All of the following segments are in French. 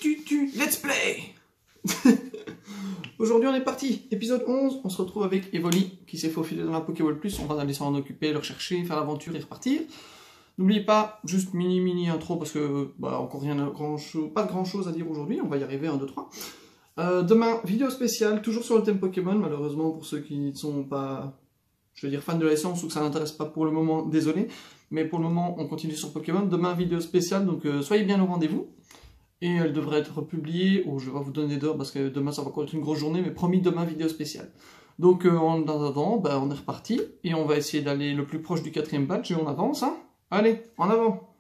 Let's play. Aujourd'hui on est parti, épisode 11, on se retrouve avec Evoli qui s'est faufilé dans la Pokéball Plus, on va aller s'en occuper, le rechercher, faire l'aventure et repartir. N'oubliez pas, juste mini intro parce que encore rien pas de grand chose à dire aujourd'hui, on va y arriver 1, 2, 3. Demain, vidéo spéciale, toujours sur le thème Pokémon, malheureusement pour ceux qui ne sont pas, je veux dire, fans de la licence ou que ça n'intéresse pas pour le moment, désolé. Mais pour le moment, on continue sur Pokémon. Demain, vidéo spéciale, donc soyez bien au rendez-vous. Et elle devrait être publiée, ou je vais vous donner d'heures parce que demain ça va encore être une grosse journée, mais promis demain vidéo spéciale. Donc en attendant, on est reparti, et on va essayer d'aller le plus proche du 4e badge, et on avance, hein. Allez, en avant.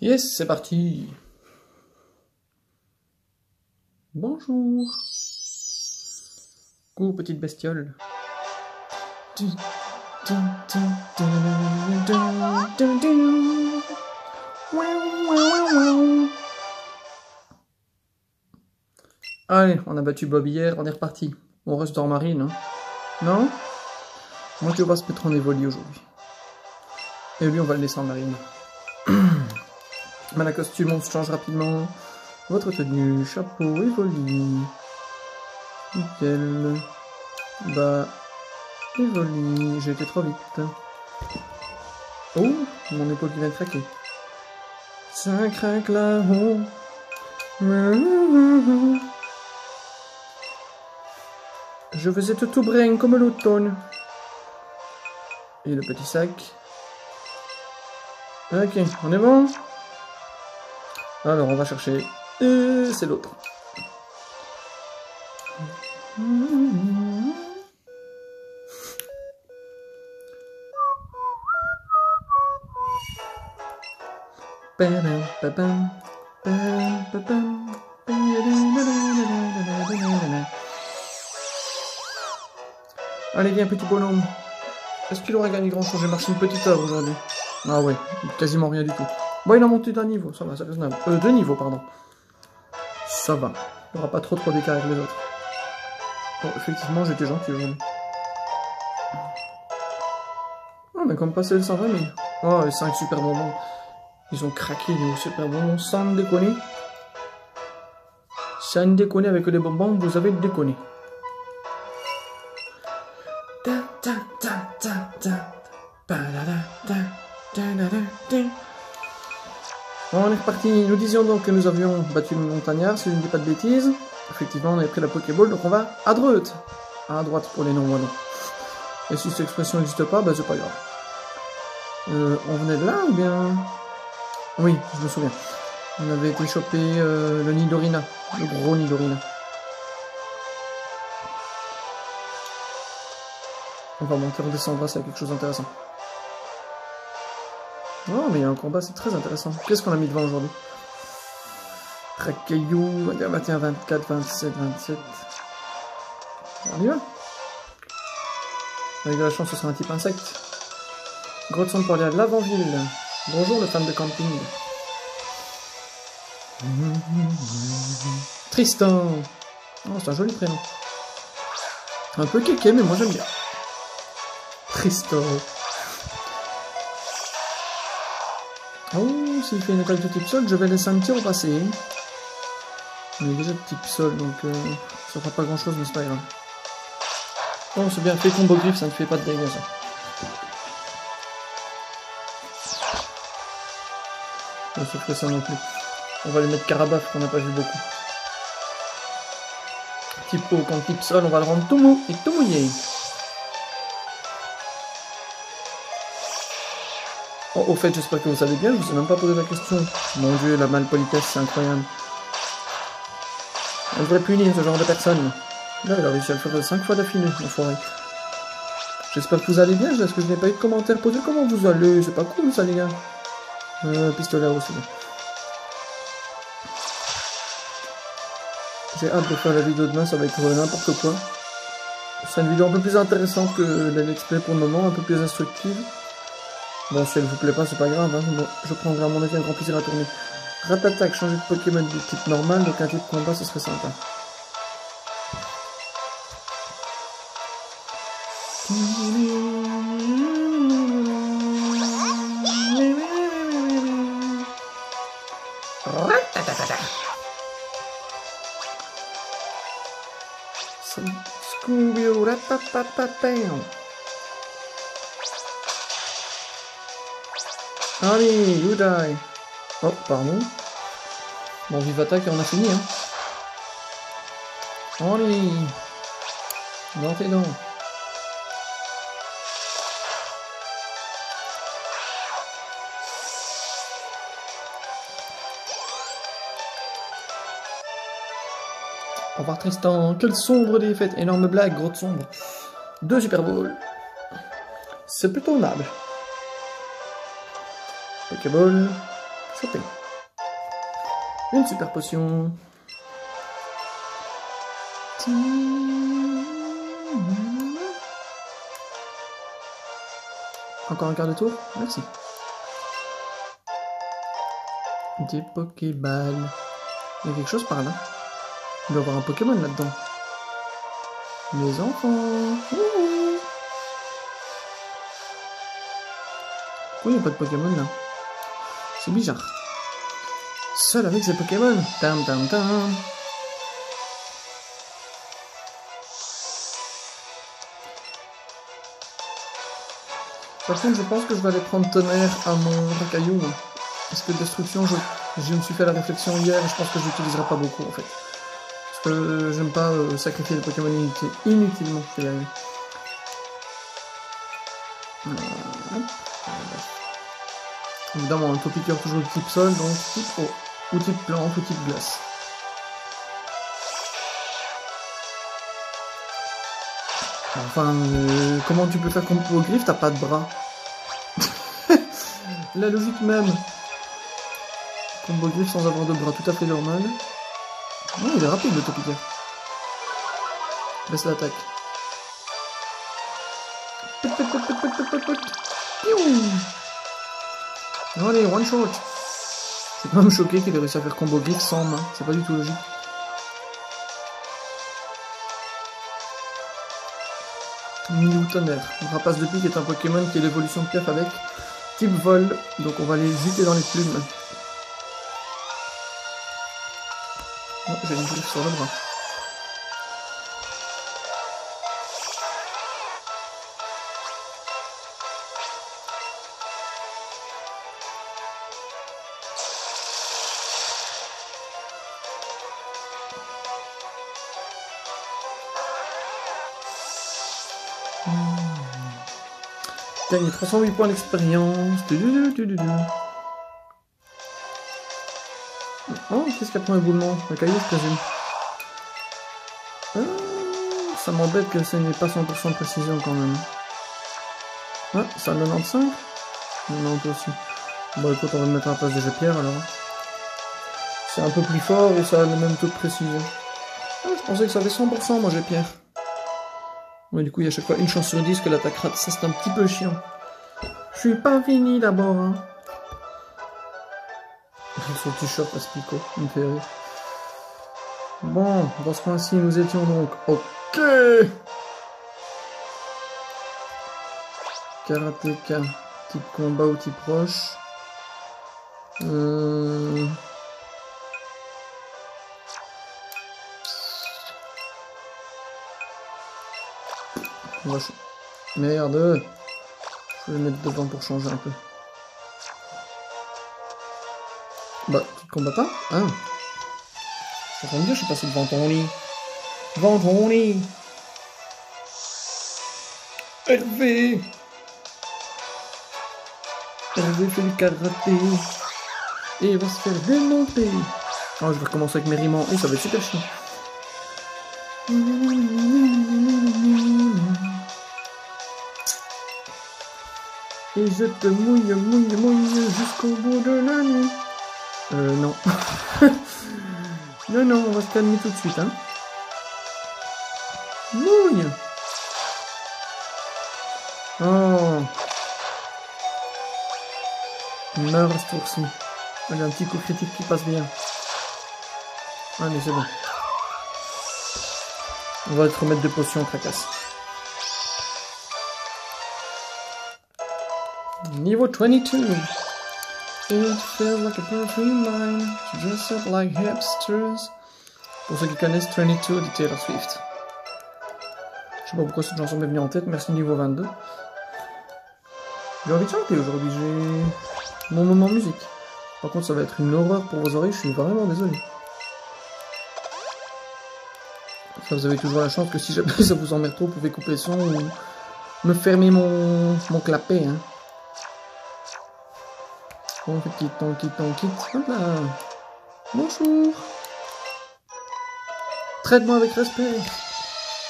Yes, c'est parti. Bonjour. Coucou petite bestiole. Allez, on a battu Bob hier, on est reparti. On reste dans Marine, hein. Non? Moi je vais se mettre en Evoli aujourd'hui. Et lui on va le laisser en Marine. La costume, on se change rapidement. Votre tenue, chapeau, Evoli. Nickel. Evoli, j'ai été trop vite. Oh, mon épaule qui vient de craquer. Ça craque là-haut. Je veux être tout brin comme l'automne. Et le petit sac. Ok, on est bon? Alors, on va chercher. C'est l'autre. Allez, viens, petit bonhomme. Est-ce qu'il aurait gagné grand-chose? J'ai marché une petite heure aujourd'hui. Ah ouais, quasiment rien du tout. Bon, il a monté d'un niveau, ça va, c'est raisonnable. 2 niveaux, pardon. Ça va. Il n'y aura pas trop d'écart avec les autres. Bon, effectivement, j'étais gentil aujourd'hui. On a comme passé le 120 000. Oh, les 5 super bonbons. Ils ont craqué les super bonbons, sans déconner. Sans déconner avec les bonbons, vous avez déconné. On est reparti. Nous disions donc que nous avions battu le montagnard, si je ne dis pas de bêtises. Effectivement, on avait pris la Pokéball, donc on va à droite. À droite pour les non-voyants. Et si cette expression n'existe pas, c'est pas grave. On venait de là ou bien... Oui, je me souviens. On avait été choper le Nidorina, le gros Nidorina. On va monter, redescendre, c'est quelque chose d'intéressant. Oh, mais il y a un combat, c'est très intéressant. Qu'est-ce qu'on a mis devant aujourd'hui? Tracaillou, 21, 24, 27, 27. On y va. Avec de la chance, ce sera un type insecte. Grotte sonde pour aller à Lavanville. Bonjour, le fan de camping. Tristan. Oh, c'est un joli prénom. Un peu kéké, mais moi j'aime bien. Tristan. Oh, s'il fait une attaque de type sol, je vais laisser un petit repasser. Il est déjà de type sol, donc ça fera pas grand chose, mais c'est pas grave. Oh, c'est bien fait, combo griffe, ça ne fait pas de dégâts, ça. On se ferait ça non plus. On va lui mettre Carabaf, qu'on n'a pas vu beaucoup. Type eau contre type sol, on va le rendre tout mou et tout mouillé. Oh, au fait, j'espère que vous allez bien, je vous ai même pas posé la question. Mon dieu, la malpolitesse, c'est incroyable. On devrait punir ce genre de personne. Là, il a réussi à le faire 5 fois d'affilée, l'enfoiré. J'espère que vous allez bien, parce que je n'ai pas eu de commentaire posé. Comment vous allez? C'est pas cool ça, les gars. Pistolet aussi. J'ai hâte de faire la vidéo demain, ça va être n'importe quoi. C'est une vidéo un peu plus intéressante que la Let's Play pour le moment, un peu plus instructive. Bon, si elle vous plaît pas, c'est pas grave, hein. Bon, je prendrai à mon avis un grand plaisir à tourner. Ratatak, changer de Pokémon de type normal, donc un type combat, ce serait sympa. Scooby-Doo, ratatatatam. Allez, you die. Oh, pardon. Bon, vive attaque et on a fini, hein. Allez. Dans tes dents. Au revoir Tristan, quelle sombre défaite, énorme blague, grotte sombre. 2 Super Bowl. C'est plutôt aimable. Pokéball, chopé. Une super potion. Encore un quart de tour, merci. Des Pokéballs. Il y a quelque chose par là. Il doit y avoir un Pokémon là-dedans. Les enfants. Pourquoi il n'y a pas de Pokémon là? C'est bizarre. Seul avec ses Pokémon. Tam tam tam. Par contre, je pense que je vais aller prendre tonnerre à mon racaillou. Parce que destruction, je me suis fait la réflexion hier et je pense que je l'utiliserai pas beaucoup en fait. Parce que j'aime pas sacrifier les Pokémon inutilement. Je vais y arriver. Évidemment, un Topiqueur toujours de type sol, donc type eau, ou type plante, ou type glace. Enfin, comment tu peux faire combo griffe, t'as pas de bras. La logique même. Combo griffe sans avoir de bras, tout à fait normal. Non, il est rapide le Topiqueur. Baisse l'attaque. Allez, one shot. Je suis quand même choqué qu'il ait réussi à faire combo griffe sans main, c'est pas du tout logique. Mini tonnerre. Rapace de pique est un Pokémon qui est l'évolution de Piaf avec type vol, donc on va les jeter dans les plumes. Oh, j'ai une griffe sur le bras. Gagne 308 points d'expérience. Oh, qu'est-ce qu'il y a pour un éboulement? Un caillou, je présume. Ça m'embête que ce n'est pas 100% de précision quand même. Ah, ça a 95? Non, toi aussi. Bon, écoute, on va le mettre à la place de G-Pierre alors. C'est un peu plus fort et ça a le même taux de précision. Ah, je pensais que ça avait 100%, moi, G-Pierre. Ouais, du coup, il y a à chaque fois une chance sur 10 que l'attaque rate. Ça, c'est un petit peu chiant. Je suis pas fini d'abord, hein. Son petit shop à ce Pico, il me fait rire. Bon, dans ce point-ci, nous étions donc. Ok! Karatéka, type combat ou type roche. Merde! Je vais le mettre devant pour changer un peu. Bah, tu te combats pas? Ah! Ça tombe bien, je suis passé devant ton lit. Devant ton lit! Hervé! Hervé fait le karaté. Et il va se faire démonter. Oh, je vais recommencer avec mes rimans. Et ça va être super chiant. Et je te mouille jusqu'au bout de la nuit. Non. non, on va se calmer tout de suite, hein. Mouille. Oh. Meurs à ce tour-ci. Allez, un petit coup critique qui passe bien. Allez, c'est bon. On va te remettre des potions, tracasse. Niveau 22. It feels like a perfume line to dress up like hipsters. Pour ceux qui connaissent 22 de Taylor Swift. Je sais pas pourquoi cette chanson m'est venue en tête, merci niveau 22. J'ai envie de chanter aujourd'hui, j'ai mon moment musique. Par contre, ça va être une horreur pour vos oreilles, je suis vraiment désolé. Ça, vous avez toujours la chance que si jamais ça vous emmerde trop, vous pouvez couper le son ou me fermer mon clapet. Hein. On quitte. Hop là. Bonjour. Traite-moi avec respect.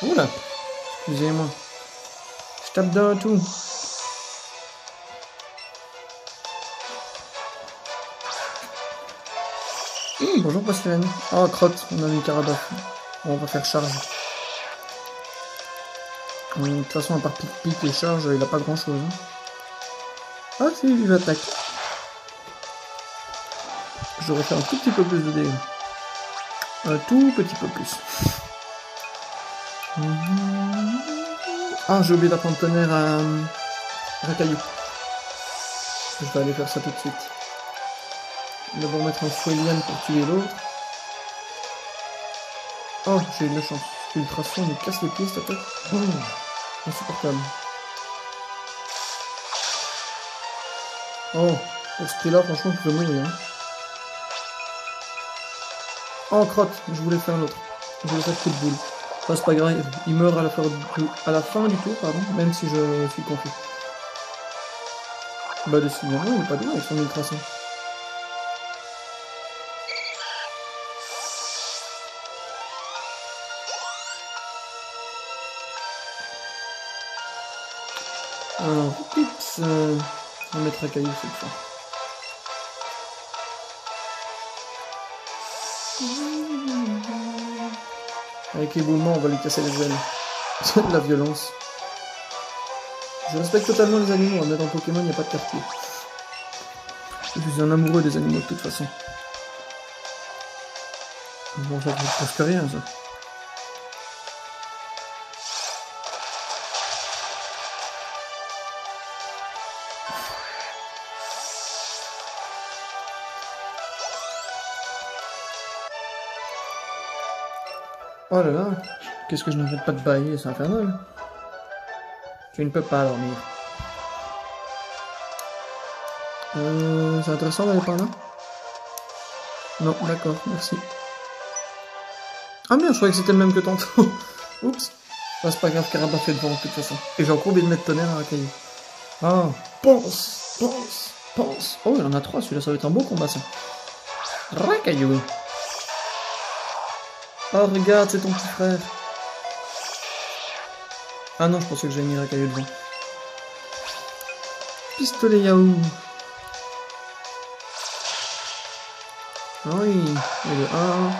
Oula. Excusez-moi. Je tape dans tout. Bonjour Pastelane. Oh crotte, on a mis Caradoc. On va faire charge. De toute façon, à part pic et charge, il a pas grand chose. Hein. Ah si, il attaque. J'aurais fait un tout petit peu plus de dégâts. Un tout petit peu plus. Ah, j'ai oublié d'apprendre tonnerre à caillou. Je vais aller faire ça tout de suite. D'abord mettre un fouet-liane pour tuer l'autre. Oh, j'ai eu de la chance. Ultrason, il me casse les pieds cette attaque. Oh, insupportable. Oh, pour ce prix-là, franchement, je peux mourir. Hein. Oh, crotte, je voulais faire l'autre. Je voulais faire coup de boule. Enfin, c'est pas grave, il meurt à la fin du tour, pardon, même si je suis confus. Bah, de signal, il est pas doué avec son ultrason. Alors, oups, on va mettre un caillou cette fois. Avec l'éboulement, on va lui casser les ailes. La violence. Je respecte totalement les animaux, mais dans Pokémon, il n'y a pas de quartier. Je suis un amoureux des animaux de toute façon. Bon, ça ne presque rien, ça. Oh là là, qu'est-ce que je n'arrête pas de bailler, c'est infernal. Tu ne peux pas dormir. C'est intéressant d'aller par là? Non, d'accord, merci. Ah merde, je croyais que c'était le même que tantôt. Oups. Ah, c'est pas grave, Caraba fait devant de toute façon. Et j'ai encore oublié de mettre tonnerre à la caillou. Ah, pense. Oh, il y en a 3, celui-là, ça va être un beau combat, ça. Racaillou. Oh, regarde, c'est ton petit frère. Ah non, je pensais que j'avais mis Racaillou devant. Pistolet Yahoo. Ah oui, et le 1.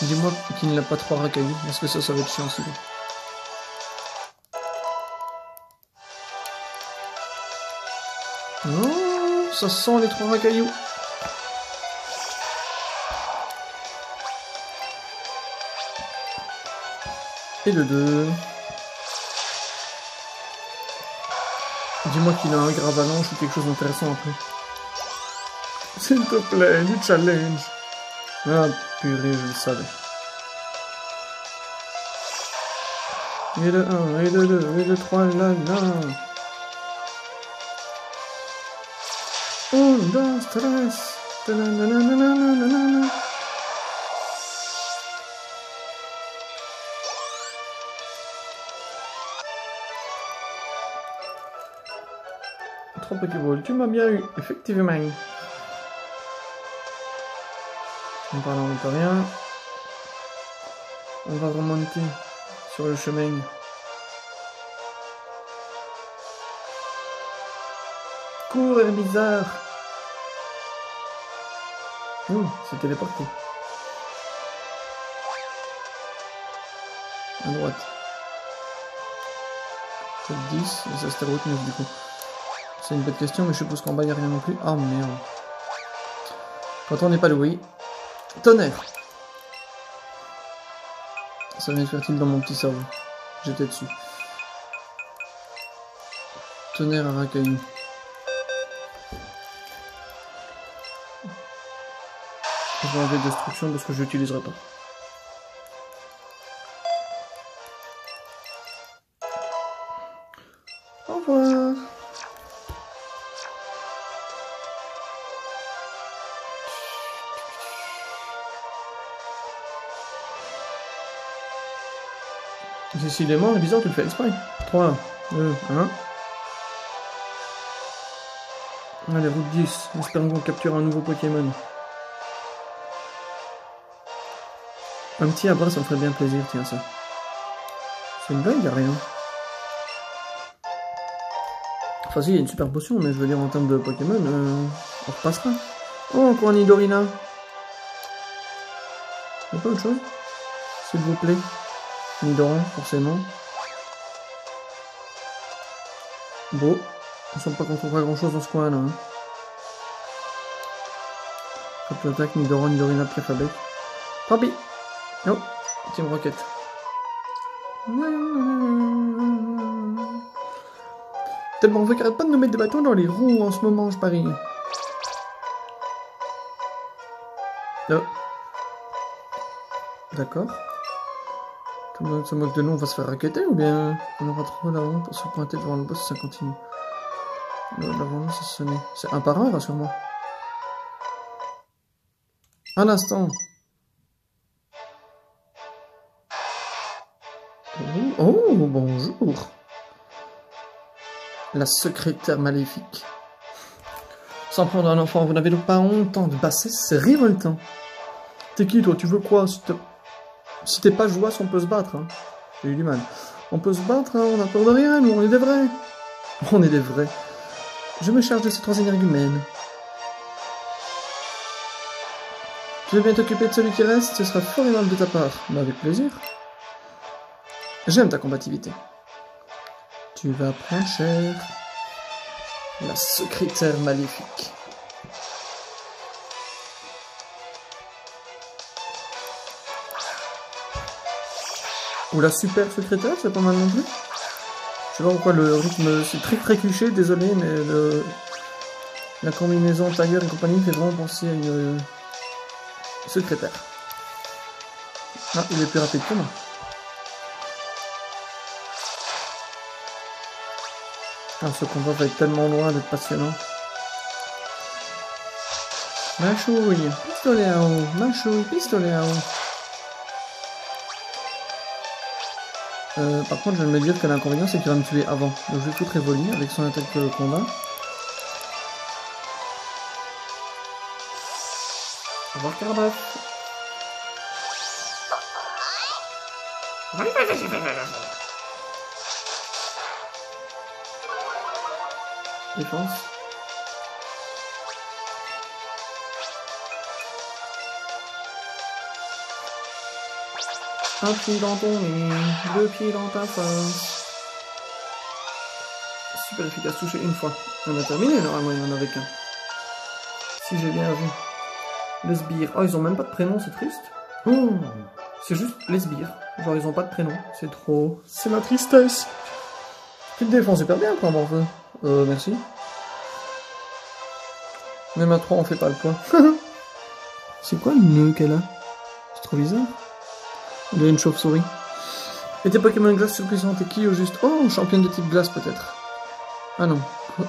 Dis-moi qu'il n'a pas 3 Racaillou, parce que ça va être chiant, celui-là. Non, ça sent les 3 Racaillou. Et le 2. Dis-moi qu'il a un grave avalanche ou quelque chose d'intéressant après. S'il te plaît, du challenge. Ah purée, je le savais. Et le 1, et le 2, et le 3, là, là. 1, 2, 3. Trop Pokéball, tu m'as bien eu, effectivement. En parlant de rien, on va remonter sur le chemin. Cours et bizarre. C'est téléporté. À droite. C'est 10, et ça c'était route 9 du coup. C'est une bête question, mais je suppose qu'en bas il n'y a rien non plus. Ah merde. Quand on n'est pas loué. Tonnerre. Ça m'est fertile dans mon petit cerveau. J'étais dessus. Tonnerre à Racaillou. Je vais enlever destruction parce que je l'utiliserai pas. Au revoir. Décidément, le bizarre, tu le fais exprès. 3, 2, 1. Allez, route 10. Espérons qu'on capture un nouveau Pokémon. Un petit abra, ça me ferait bien plaisir, tiens ça. C'est une blague, y'a rien. Enfin si, il y a une super potion, mais je veux dire en termes de Pokémon, on repassera. Oh, encore un Nidorina. Y'a pas autre chose? S'il vous plaît. Nidoran, forcément. Bon, on semble pas qu'on trouvera grand chose dans ce coin là. Hein. Hop, attaque, Nidoran, Nidorina, Pierre-Fabec. Tant pis. Oh, Team Rocket. Tellement on veut qu'arrête pas de nous mettre des bâtons dans les roues en ce moment, je parie. Oh. D'accord. Comme ça se moque de nous, on va se faire raqueter ou bien on aura trop là-haut pour se pointer devant le boss si ça continue. L'avant, c'est sonné. C'est un par un, rassure-moi. Un instant. Oh, bonjour. La secrétaire maléfique. Sans prendre un enfant, vous n'avez donc pas honte de bassesse, c'est révoltant. T'es qui toi, tu veux quoi? Si t'es pas jouasse, on peut se battre. Hein. J'ai eu du mal. On peut se battre, hein, on a peur de rien, nous, on est des vrais. On est des vrais. Je me charge de ces 3 énergumènes. Tu veux bien t'occuper de celui qui reste, ce sera fort aimable de ta part. Mais avec plaisir. J'aime ta combativité. Tu vas prendre cher. La secrétaire maléfique. Ou la super secrétaire, c'est pas mal non plus. Je sais pas pourquoi le rythme, c'est très cliché, désolé, mais la combinaison Tiger et compagnie fait vraiment penser à une secrétaire. Ah, il est plus rapide que moi. Ah, ce combat va être tellement loin d'être passionnant. Mâchouille, pistolet à eau, mâchouille, pistolet à eau. Par contre, je viens de me dire que l'inconvénient, c'est qu'il va me tuer avant. Donc je vais foutre Evoli avec son attaque combat. Au revoir, Carbaf. Défense. Un pied dans ton nez, 2 pieds dans ta face. Super efficace, touché une fois. On a terminé, normalement il n'y en avait qu'un. Si j'ai bien vu. Les sbires. Oh, ils ont même pas de prénom, c'est triste. Oh, c'est juste les sbires. Genre, ils ont pas de prénom. C'est trop. C'est la tristesse. Tu te défends super bien, quoi, mon feu. Merci. Même à 3, on fait pas le poids. C'est quoi le nœud qu'elle a? C'est trop bizarre. On dirait une chauve-souris. Et tes Pokémon glace surpuissants, t'es qui au juste? Oh, championne de type glace peut-être. Ah non.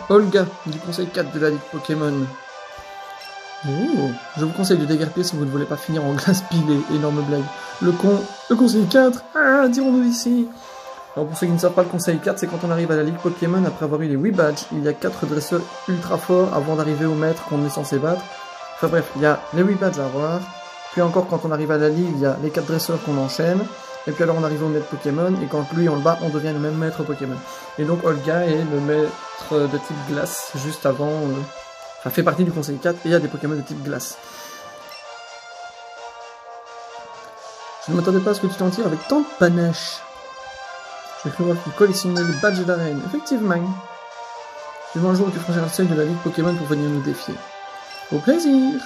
Olga, du conseil 4 de la Ligue Pokémon. Oh, je vous conseille de déguerpir si vous ne voulez pas finir en glace pilée. Énorme blague. Le conseil 4. Ah, dirons-nous ici. Alors pour ceux qui ne savent pas, le conseil 4, c'est quand on arrive à la Ligue Pokémon après avoir eu les 8 badges. Il y a 4 dresseurs ultra forts avant d'arriver au maître qu'on est censé battre. Enfin bref, il y a les 8 badges à avoir. Puis encore, quand on arrive à la Ligue, il y a les 4 dresseurs qu'on enchaîne. Et puis alors on arrive au maître Pokémon. Et quand lui on le bat, on devient le même maître Pokémon. Et donc Olga est le maître de type glace juste avant... Enfin, fait partie du conseil 4 et il y a des Pokémon de type glace. Je ne m'attendais pas à ce que tu t'en tires avec tant de panache. J'ai cru voir que tu collectionnais les badges d'arène. Effectivement. Vivant un jour où tu franchiras le seuil de la Ligue Pokémon pour venir nous défier. Au plaisir.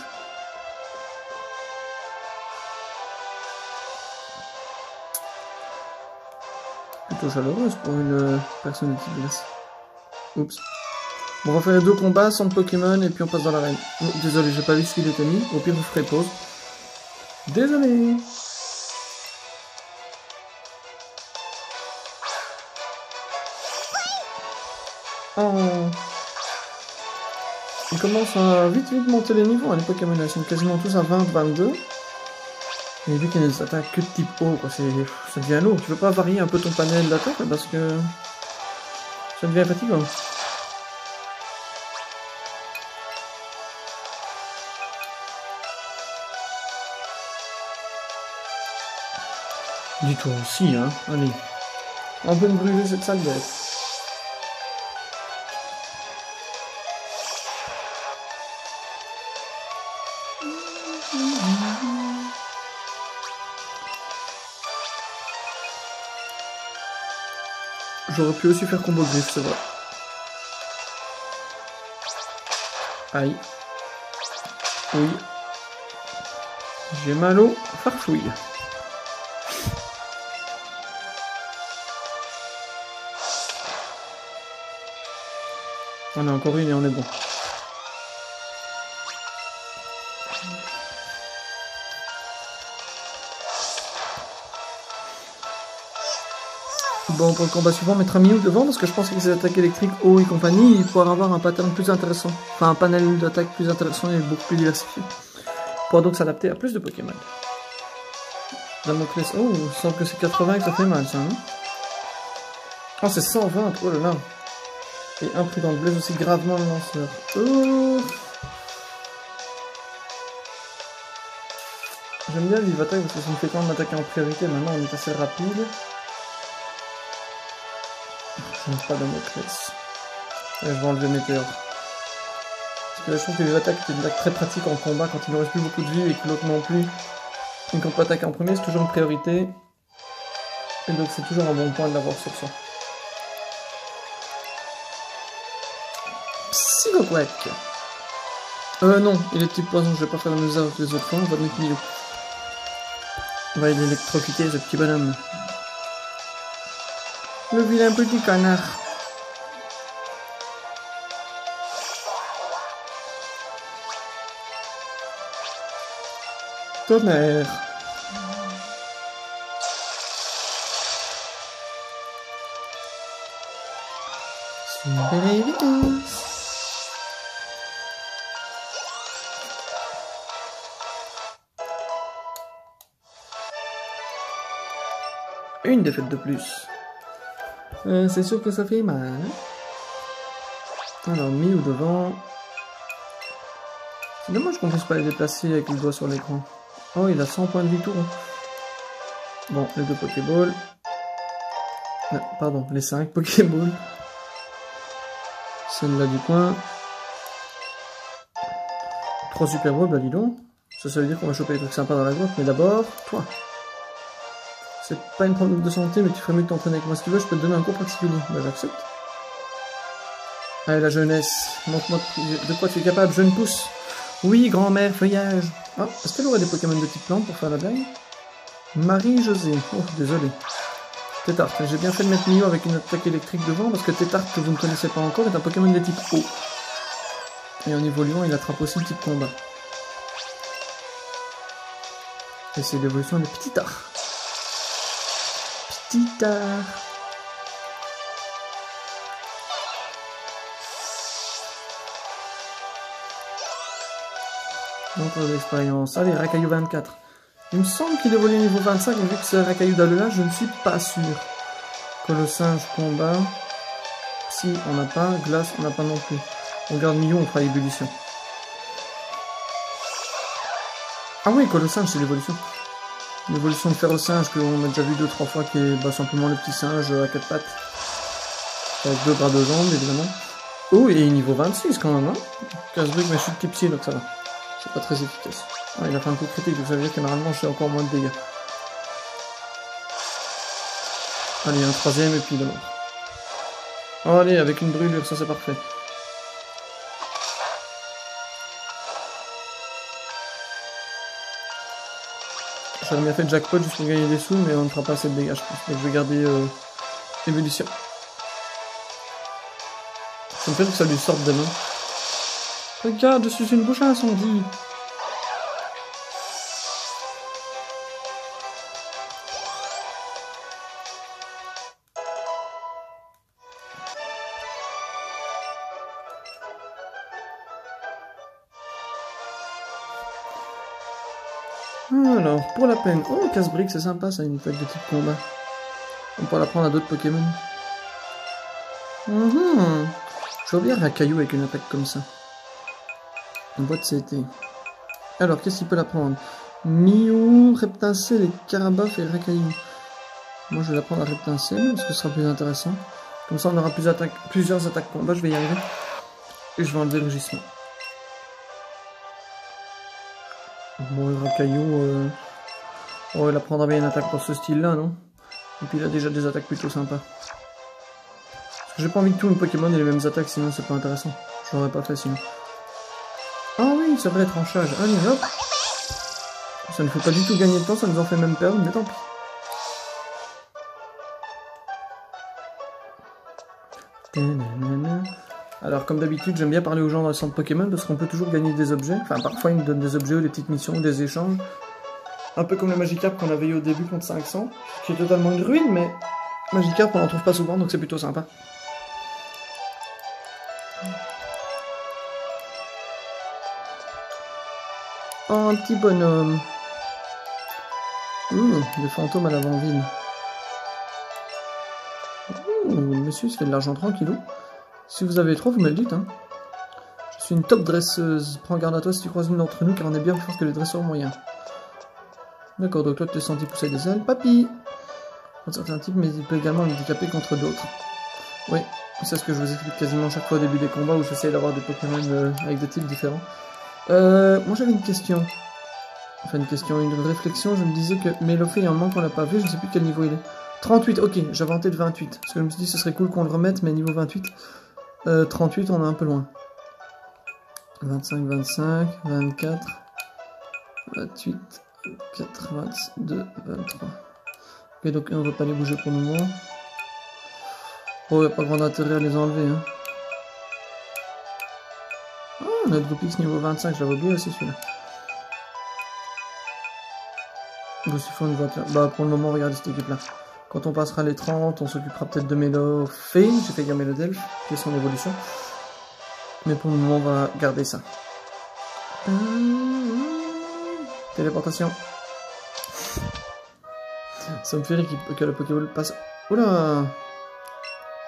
Plutôt chaleureuse pour une personne de type glace. Oups. Bon, on va faire les 2 combats, 100 Pokémon et puis on passe dans l'arène. Oh, désolé, j'ai pas vu ce qu'il était mis. Au pire, vous ferez pause. Désolé. Oh. Ils commencent à vite monter les niveaux, hein, les Pokémon. Ils sont quasiment tous à 20-22. Et lui qui a des attaques que de type haut, quoi. Ça devient lourd. Tu peux pas varier un peu ton panel d'attaque parce que ça devient fatigant. Dis-toi aussi, hein. Allez. On peut me brûler cette sale bête. J'aurais pu aussi faire combo griffe, c'est vrai. Aïe. Oui. J'ai mal au farfouille. On a encore une et on est bon. Bon, pour le combat suivant, on mettra Mew devant parce que je pense qu'avec ses attaques électriques haut et compagnie, il pourra avoir un pattern plus intéressant. Enfin, un panel d'attaque plus intéressant et beaucoup plus diversifié. Il pourra donc s'adapter à plus de Pokémon. Damoclès. Oh, il semble que c'est 80 et que ça fait mal, ça, hein. Oh, c'est 120, oh là là. Et imprudente, blesse aussi gravement le lanceur. Oh. J'aime bien Vive Attaque parce que ça me fait quand même m'attaquer en priorité. Maintenant, on est assez rapide. Je n'ai pas Damoclès. Je vais enlever Météor. Parce que je trouve que Vive Attaque est une attaque très pratique en combat quand il ne reste plus beaucoup de vie et que l'autre non plus. Et qu'on peut attaquer en premier, c'est toujours une priorité. Et donc, c'est toujours un bon point de l'avoir sur soi. Psychoquack. Non, il est type poison, je vais pas faire la mesure avec les autres points, on va mettre Mew. On va l'électrocuter ce petit bonhomme. Le vilain petit connard. Tonnerre. Super évidence. Une défaite de plus. C'est sûr que ça fait mal. Alors, Mew devant. C'est dommage qu'on puisse pas les déplacer avec le doigt sur l'écran. Oh, il a 100 points de vie tout rond. Bon, les 2 Pokéballs. Ah, pardon, les 5 Pokéballs. Celle-là du coin. 3 Super Balls, bah dis donc. Ça veut dire qu'on va choper des trucs sympas dans la grotte, mais d'abord, toi. C'est pas une problème de santé, mais tu ferais mieux de t'entraîner avec moi si tu veux, je peux te donner un cours particulier. Bah j'accepte. Allez, la jeunesse, montre-moi de quoi tu es capable, jeune pousse. Oui, grand-mère, feuillage. Ah, est-ce qu'elle aurait des Pokémon de type plante pour faire la blague? Marie-Josée. Oh, désolé. Tétart, j'ai bien fait de mettre Mew avec une attaque électrique devant, parce que Tétart, que vous ne connaissez pas encore, est un Pokémon de type eau. Et en évoluant, il attrape aussi le type combat. Et c'est l'évolution de Petit-Tard. Petit-Tard. Encore de l'expérience. Allez, Rakaillou 24. Il me semble qu'il évolue au niveau 25, mais vu que c'est Rakaillou d'Alola, je ne suis pas sûr. Colossinge, combat. Si, on n'a pas. Glace, on n'a pas non plus. On garde Mew, on fera ébullition. Ah oui, Colossinge, c'est l'évolution. L'évolution de Férocinge qu'on a déjà vu 2-3 fois, qui est bah, simplement le petit singe à 4 pattes. Avec 2 bras de jambes, évidemment. Oh, et niveau 26 quand même, hein. Casse-brique, mais je suis petit psy, donc ça va. C'est pas très efficace. Ah, il a fait un coup critique, donc ça veut dire que normalement je fais encore moins de dégâts. Allez, un troisième et puis il est mort. Oh, allez, avec une brûlure, ça c'est parfait. J'aurais bien fait jackpot juste pour gagner des sous, mais on ne fera pas assez de dégâts, je pense. Donc je vais garder ébullition. Ça me fait que ça lui sorte des mains. Regarde, je suis une bouche à incendie. Alors, pour la peine. Oh, casse-brique, c'est sympa ça, une attaque de type combat. On pourra la prendre à d'autres Pokémon. Je vois bien un caillou avec une attaque comme ça. Une boîte CT. Alors, qu'est-ce qu'il peut la prendre? Mew, Reptincelle et Carabof et Racaillou. Moi, je vais la prendre à Reptincelle parce que ce sera plus intéressant. Comme ça, on aura plusieurs attaques combat. Je vais y arriver. Et je vais enlever le rugissement. Bon, le Racaillou, oh, il apprendra bien une attaque pour ce style-là, non? Et puis, il a déjà des attaques plutôt sympas. Parce que j'ai pas envie que tous mes Pokémon aient les mêmes attaques, sinon c'est pas intéressant. Je l'aurais pas fait sinon. Ah oui, c'est vrai, tranchage. Allez, hop. Ça ne fait pas du tout gagner de temps, ça nous en fait même perdre, mais tant pis. Alors, comme d'habitude, j'aime bien parler aux gens dans le centre Pokémon parce qu'on peut toujours gagner des objets. Enfin, parfois, ils nous donnent des objets ou des petites missions ou des échanges. Un peu comme le Magikarp qu'on avait eu au début contre 500, qui est totalement une ruine, mais Magikarp, on n'en trouve pas souvent, donc c'est plutôt sympa. Oh, un petit bonhomme. Des fantômes à l'avant-ville. Monsieur, il se fait de l'argent tranquillou. Si vous avez trop, vous me le dites, hein. Je suis une top dresseuse. Prends garde à toi si tu croises une d'entre nous, car on est bien plus fort que les dresseurs moyens. D'accord, donc toi tu t'es senti pousser des ailes. Papy! Contre certains types, mais il peut également handicaper contre d'autres. Oui, c'est ce que je vous explique quasiment chaque fois au début des combats où j'essaie d'avoir des Pokémon avec des types différents. Moi j'avais une question. Enfin une réflexion, je me disais que Melofé, il y a un manque qu'on l'a pas vu, je ne sais plus quel niveau il est. 38, ok, j'avais en tête 28. Parce que je me suis dit ce serait cool qu'on le remette, mais niveau 28. 38, on est un peu loin. 25, 25, 24, 28, 4, 22, 23. Ok, donc on ne va pas les bouger pour le moment. Oh, il n'y a pas grand intérêt à les enlever. Hein. Oh, notre Goupix niveau 25, je l'avais oublié aussi celui-là. Bah, pour le moment, regardez cette équipe-là. Quand on passera les 30, on s'occupera peut-être de Melofé. J'ai fait dire Mélodelph, qui est son évolution. Mais pour le moment, on va garder ça. Téléportation. Ça me fait rire que le Pokéball passe. Oula!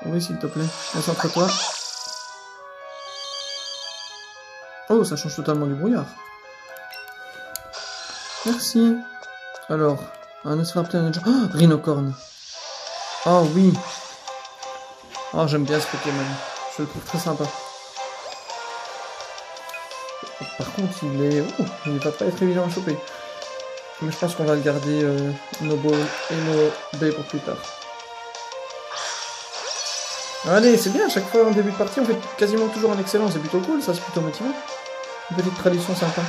Oui, s'il te plaît. Concentre-toi. Oh, ça change totalement du brouillard. Merci. Alors, un Osfarpten. Oh, Rhinocorn. Oh oui. Oh, j'aime bien ce Pokémon. Je le trouve très sympa. Par contre, il va pas être évident à choper. Mais je pense qu'on va le garder nos balls et nos baies pour plus tard. Allez, c'est bien, à chaque fois en début de partie, on fait quasiment toujours un excellent. C'est plutôt cool, ça, c'est plutôt motivant. Une petite tradition sympa.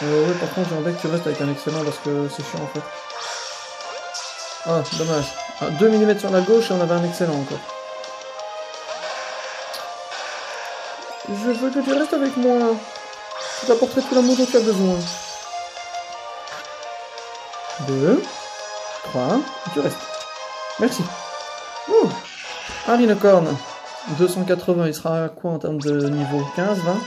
Ouais, par contre, j'aimerais que tu restes avec un excellent parce que c'est chiant en fait. Ah, dommage. Ah, 2 mm sur la gauche et on avait un excellent encore. Je veux que tu restes avec moi. Je t'apporterai tout l'amour dont tu as besoin. 2, 3, et tu restes. Merci. Ouh. Un Rhinocorn. 280, il sera à quoi en termes de niveau? 15, 20?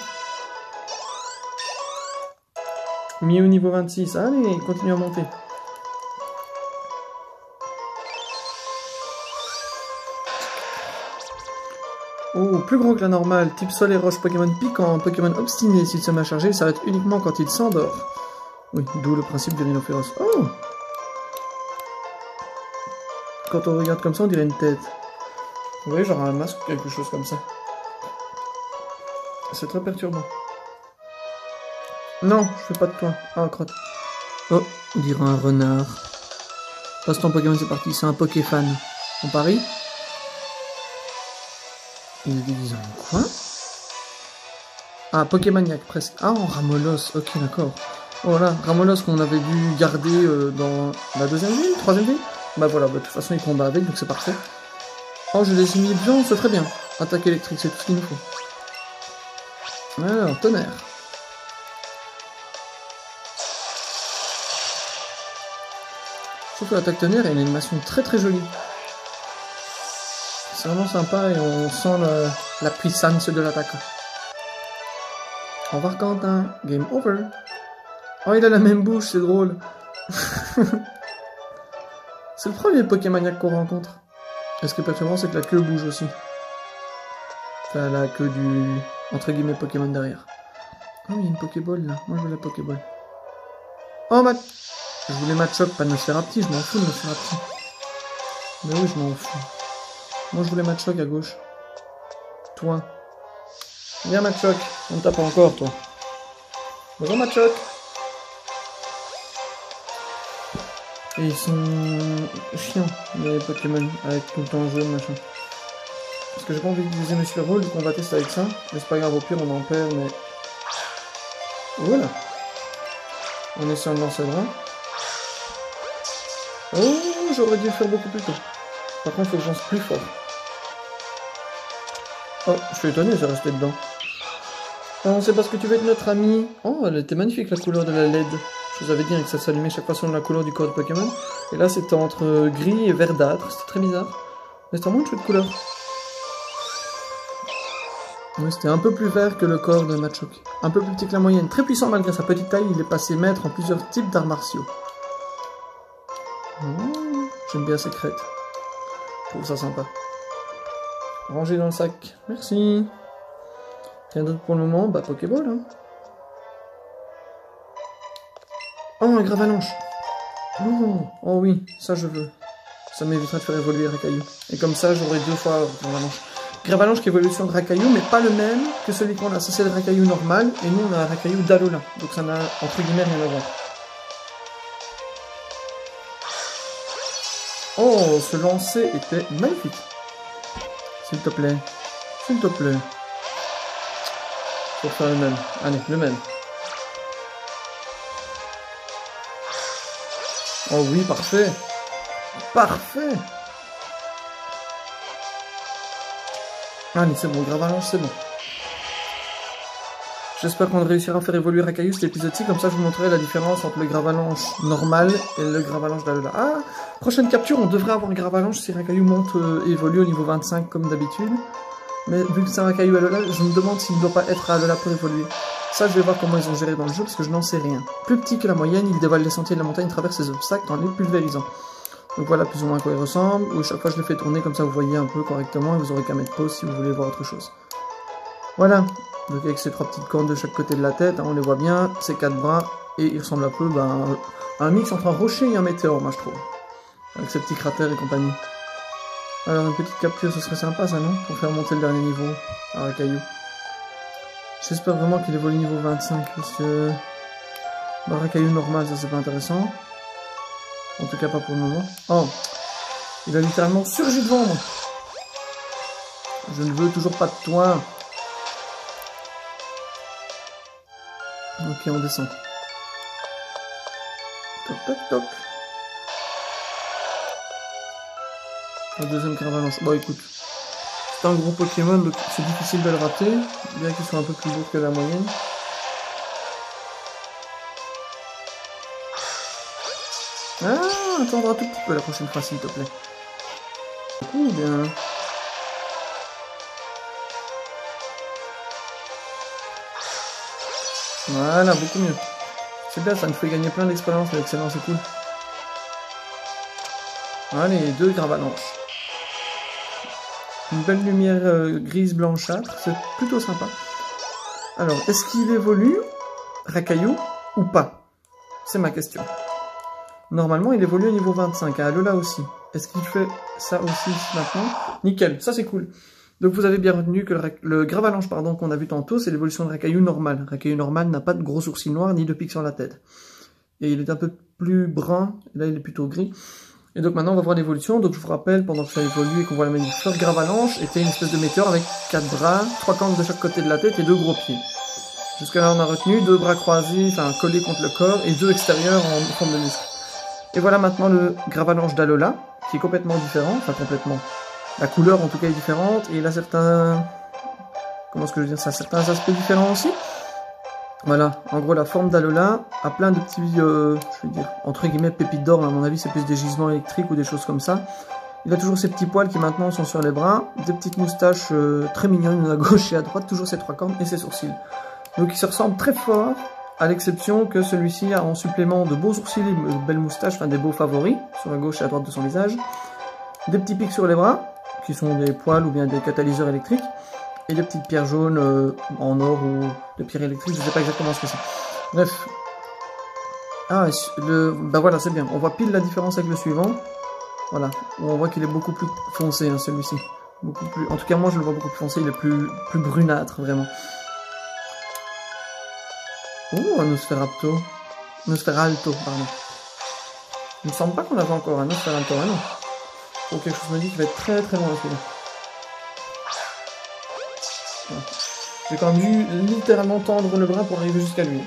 Mew niveau 26. Allez, continue à monter. Oh, plus gros que la normale. Type sol et roche, Pokémon piquant, Pokémon obstiné. S'il se met à charger, il s'arrête uniquement quand il s'endort. Oui, d'où le principe du rhinophéros. Oh! Quand on regarde comme ça, on dirait une tête. Vous voyez, genre un masque ou quelque chose comme ça. C'est très perturbant. Non, je fais pas de toi. Ah, crotte. Oh, on dirait un renard. Passe ton Pokémon, c'est parti. C'est un Pokéfan. On parie? Il est déguisé en quoi? Ah, Pokémaniac, presque. Ah, en Ramolos. Ok, d'accord. Oh là, Ramolos qu'on avait dû garder dans la deuxième ville, troisième ville. Bah voilà, bah, de toute façon, il combat avec, donc c'est parfait. Oh, j'ai des simili-pions, c'est très bien. Attaque électrique, c'est tout ce qu'il nous faut. Alors, tonnerre. Je trouve que l'attaque tonnerre a une animation très très jolie. C'est vraiment sympa et on sent la puissance de l'attaque. Au revoir Quentin, game over. Oh, il a la même bouche, c'est drôle. C'est le premier Pokémaniac qu'on rencontre. Et ce qui est perturbant, c'est que la queue bouge aussi. Enfin, la queue du... entre guillemets, Pokémon derrière. Oh, il y a une Pokéball, là. Moi, je veux la Pokéball. Oh, je voulais Machoke, pas de Nosferapti. Je m'en fous de Nosferapti. Mais oui, je m'en fous. Moi, je voulais Machoke à gauche. Toi. Viens, Machoke. On tape encore, toi. Bonjour, Machoke. Et ils sont chiants, les Pokémon, avec tout le temps jaune, machin. Parce que j'ai pas envie d'utiliser mes Slurrolls, donc on va tester avec ça. Mais c'est pas grave, au pire on en perd, mais... Voilà. En essayant de lancer droit. Oh, j'aurais dû le faire beaucoup plus tôt. Par contre, il faut que je lance plus fort. Oh, je suis étonné, j'ai resté dedans. Oh, c'est parce que tu veux être notre ami. Oh, elle était magnifique la couleur de la LED. Je vous avais dit que ça s'allumait chaque fois selon la couleur du corps de Pokémon. Et là, c'était entre gris et verdâtre. C'était très bizarre. Mais c'était vraiment une chouette couleur. Oui, c'était un peu plus vert que le corps de Machoke. Un peu plus petit que la moyenne. Très puissant malgré sa petite taille, il est passé maître en plusieurs types d'arts martiaux. Oh, j'aime bien ces crêtes. Je trouve ça sympa. Rangé dans le sac. Merci. Rien d'autre pour le moment. Bah, Pokéball, hein. Oh, un Gravalanche. Oh, oh oui, ça je veux. Ça m'évitera de faire évoluer Rakaillou. Et comme ça, j'aurai 2 fois Gravalanche. Gravalanche qui est évolution de Rakaillou, mais pas le même que celui qu'on a. Ça, c'est le Rakaillou normal, et nous, on a un Rakaillou d'Alola. Donc ça n'a, entre guillemets, rien à voir. Oh, ce lancer était magnifique. S'il te plaît. S'il te plaît. Pour faire le même. Allez, le même. Oh oui, parfait. Parfait. Allez, c'est bon, Gravalanche, c'est bon. J'espère qu'on réussira à faire évoluer Rakaillou cet épisode-ci, comme ça je vous montrerai la différence entre le Gravalanche normal et le Gravalanche d'Alola. Ah, prochaine capture, on devrait avoir Gravalanche si Rakaillou monte et évolue au niveau 25 comme d'habitude. Mais vu que c'est un Rakaillou Alola, je me demande s'il ne doit pas être à Alola pour évoluer. Ça, je vais voir comment ils ont géré dans le jeu, parce que je n'en sais rien. Plus petit que la moyenne, il dévale les sentiers de la montagne, traverse ses obstacles en les pulvérisant. Donc voilà plus ou moins à quoi il ressemble. Ou chaque fois je le fais tourner, comme ça vous voyez un peu correctement, et vous aurez qu'à mettre pause si vous voulez voir autre chose. Voilà. Donc avec ces 3 petites cornes de chaque côté de la tête, hein, on les voit bien, ces 4 bras, et il ressemble un peu à un mix entre un rocher et un météore, moi je trouve. Avec ces petits cratères et compagnie. Alors une petite capture, ce serait sympa ça, non? Pour faire monter le dernier niveau à Rakaillou. J'espère vraiment qu'il évolue niveau 25, parce que... Bah, Rakaillou normal, ça c'est pas intéressant. En tout cas pas pour le moment. Oh! Il a littéralement surgi devant moi! Je ne veux toujours pas de toi! Ok, on descend. Toc toc toc. Le deuxième Gravalanche. Bon écoute, c'est un gros Pokémon, donc c'est difficile de le rater, bien qu'il soit un peu plus lourd que la moyenne. Ah, attendre un tout petit peu la prochaine fois s'il te plaît. Ou bien... Voilà, beaucoup mieux. C'est bien, ça nous fait gagner plein d'expérience, c'est excellent, c'est cool. Allez, 2 Gravalanches. Une belle lumière grise blanchâtre, c'est plutôt sympa. Alors, est-ce qu'il évolue, Rakaillou, ou pas? C'est ma question. Normalement, il évolue au niveau 25, à Alola aussi. Est-ce qu'il fait ça aussi maintenant? Nickel, ça c'est cool. Donc vous avez bien retenu que le Gravalanche qu'on a vu tantôt, c'est l'évolution de Rakaillou normal. Rakaillou normal n'a pas de gros sourcils noirs ni de pics sur la tête. Et il est un peu plus brun, là il est plutôt gris. Et donc maintenant on va voir l'évolution. Donc je vous rappelle, pendant que ça évolue et qu'on voit la magnifique Gravalanche, était une espèce de météore avec 4 bras, 3 cornes de chaque côté de la tête et 2 gros pieds. Jusqu'à là on a retenu 2 bras croisés, enfin collés contre le corps, et 2 extérieurs en forme de muscle. Et voilà maintenant le Gravalanche d'Alola, qui est complètement différent, enfin complètement. La couleur en tout cas est différente, et il a certains... Comment est-ce que je veux dire ça? Certains aspects différents aussi. Voilà, en gros la forme d'Alola a plein de petits, je vais dire, entre guillemets pépites d'or, mais à mon avis c'est plus des gisements électriques ou des choses comme ça. Il a toujours ses petits poils qui maintenant sont sur les bras, des petites moustaches très mignonnes à gauche et à droite, toujours ses 3 cornes et ses sourcils. Donc il se ressemble très fort À l'exception que celui-ci a en supplément de beaux sourcils et de belles moustaches, enfin des beaux favoris, sur la gauche et à droite de son visage. Des petits pics sur les bras, qui sont des poils ou bien des catalyseurs électriques. Et des petites pierres jaunes en or ou des pierres électriques, je ne sais pas exactement ce que c'est. Bref. Ah, bah voilà, c'est bien. On voit pile la différence avec le suivant. Voilà, on voit qu'il est beaucoup plus foncé, hein, celui-ci. Beaucoup plus... En tout cas, moi, je le vois beaucoup plus foncé, il est plus brunâtre, vraiment. Oh, un Nosferalto. Nosferalto, pardon. Il me semble pas qu'on avait encore un Nosferalto, hein, non. Oh, quelque chose me dit qu'il va être très très loin, celui-là. Ouais. J'ai quand même dû littéralement tendre le bras pour arriver jusqu'à lui.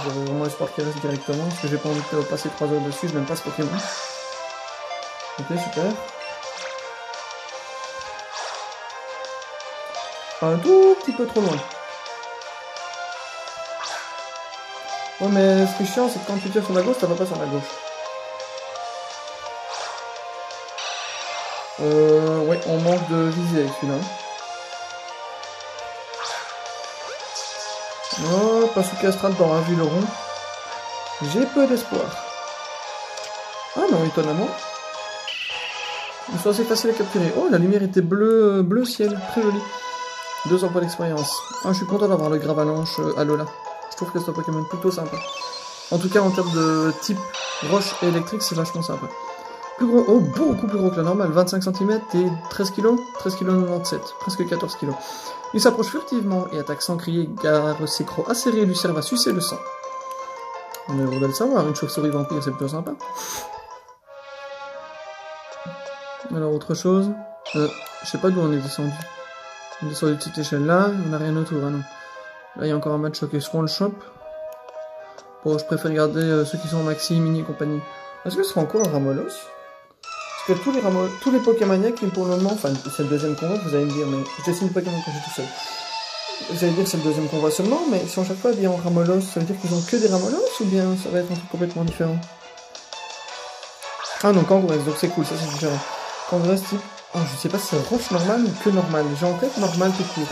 J'avais vraiment espoir qu'il reste directement, parce que j'ai pas envie de passer 3 heures dessus, je n'aime pas ce Pokémon. Ok, super. Un tout petit peu trop loin. Ouais, mais ce qui est chiant, c'est que quand tu tires sur la gauche, ça va pas sur la gauche. Ouais, on manque de visée avec celui-là. Oh, Pasuki Astral t'aura vu le rond. J'ai peu d'espoir. Ah non, étonnamment. Ils sont assez faciles à capturer. Oh, la lumière était bleu ciel, très joli. 200 points d'expérience. Ah, je suis content d'avoir le Gravalanche Alola. Je trouve que c'est un Pokémon plutôt sympa. En tout cas, en termes de type roche et électrique, c'est vachement sympa. Plus gros, oh, beaucoup plus gros que la normale, 25 cm et 13 kg, 13 kg 97, presque 14 kg. Il s'approche furtivement et attaque sans crier, gare ses crocs acérés lui servent à sucer le sang. On est heureux de le savoir, une chauve-souris vampire, c'est plutôt sympa. Alors, autre chose, je sais pas d'où on est descendu. On est descendu de cette échelle-là, on n'a rien autour, hein, non. Là, il y a encore un match ok, Swan Shop. Bon, je préfère garder ceux qui sont en maxi, mini et compagnie. Est-ce que ce sera encore un Ramolos? Parce que tous les Pokémaniacs, pour le moment, enfin, c'est le deuxième convoi, vous allez me dire, mais je dessine le Pokémon quand j'ai tout seul. Vous allez dire que c'est le deuxième convoi seulement, mais si à chaque fois dit en Ramolos, ça veut dire qu'ils ont que des Ramolos, ou bien ça va être un truc complètement différent? Ah non, Kangourès, donc c'est cool, ça c'est différent. Kangourès type, oh, je sais pas si c'est roche normale ou que normale, j'ai en tête normal tout court.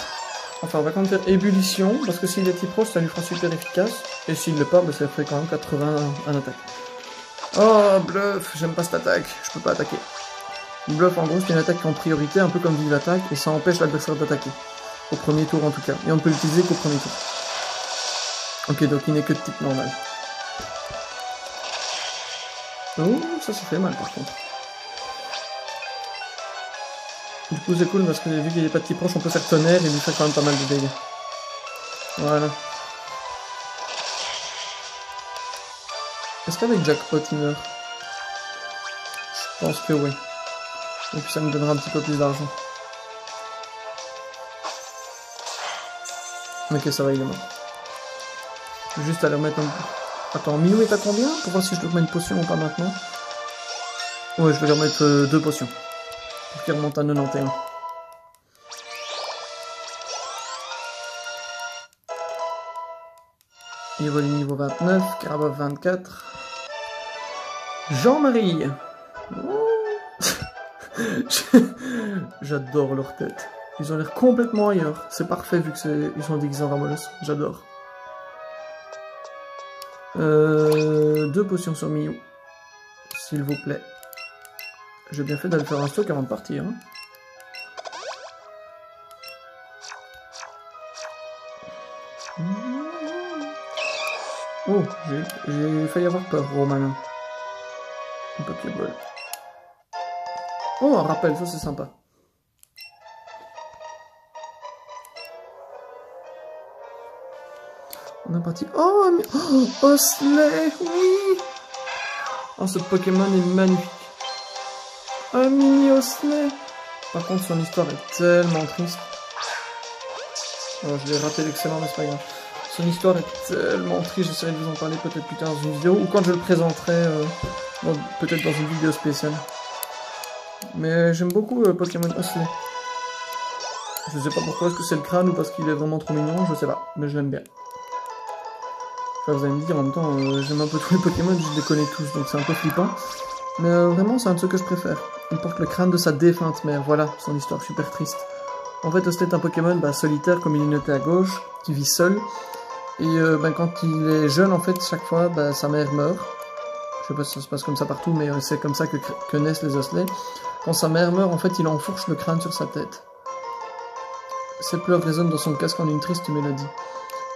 Enfin, on va quand même faire ébullition, parce que s'il est type roche, ça lui fera super efficace, et s'il l'est pas, bah, ça ferait quand même 80 en attaque. Oh, bluff, j'aime pas cette attaque, je peux pas attaquer. Bluff, en gros, c'est une attaque en priorité, un peu comme vive attaque, et ça empêche l'adversaire d'attaquer. Au premier tour, en tout cas. Et on ne peut l'utiliser qu'au premier tour. Ok, donc il n'est que de type normal. Oh, ça fait mal, par contre. Du coup, c'est cool, parce que vu qu'il n'est pas de type proche, on peut faire tonnerre, et lui faire quand même pas mal de dégâts. Voilà. Est-ce qu'avec Jackpot il meurt? Je pense que oui. Et puis ça me donnera un petit peu plus d'argent. Ok, ça va, il est mort. Je vais juste aller remettre un peu. Attends, Minou est à combien? Pour voir si je lui remets une potion ou pas maintenant. Ouais, je vais lui remettre 2 potions. Pour qu'il remonte à 91. Evoli niveau 29, Karabov 24. Jean-Marie. J'adore leur tête. Ils ont l'air complètement ailleurs. C'est parfait vu qu'ils sont déguisés en Ramolos. J'adore. 2 potions sur Miou. S'il vous plaît. J'ai bien fait d'aller faire un stock avant de partir. Hein. Oh, j'ai failli avoir peur, Romain. Un Pokéball. Oh, un rappel, ça c'est sympa. On est parti. Oh, mais... Oh, Osley, oui. Oh, ce Pokémon est magnifique. Un mini Osley. Par contre, son histoire est tellement triste. Oh, je vais rater l'excellent, mais c'est pas grave. Son histoire est tellement triste, j'essaierai de vous en parler peut-être plus tard dans une vidéo, ou quand je le présenterai, peut-être dans une vidéo spéciale. Mais j'aime beaucoup Pokémon Osley. Je sais pas pourquoi, est-ce que c'est le crâne ou parce qu'il est vraiment trop mignon, je sais pas, mais je l'aime bien. Enfin, vous allez me dire, en même temps, j'aime un peu tous les Pokémon, je les connais tous, donc c'est un peu flippant. Mais vraiment, c'est un de ceux que je préfère. Il porte le crâne de sa défunte mère, voilà, son histoire super triste. En fait, Oslet est un Pokémon solitaire, comme il est noté à gauche, qui vit seul. Et quand il est jeune, en fait, chaque fois, sa mère meurt. Je sais pas si ça se passe comme ça partout, mais c'est comme ça que naissent les Oslets. Quand sa mère meurt, en fait, il enfourche le crâne sur sa tête. Ses pleurs résonnent dans son casque en une triste mélodie.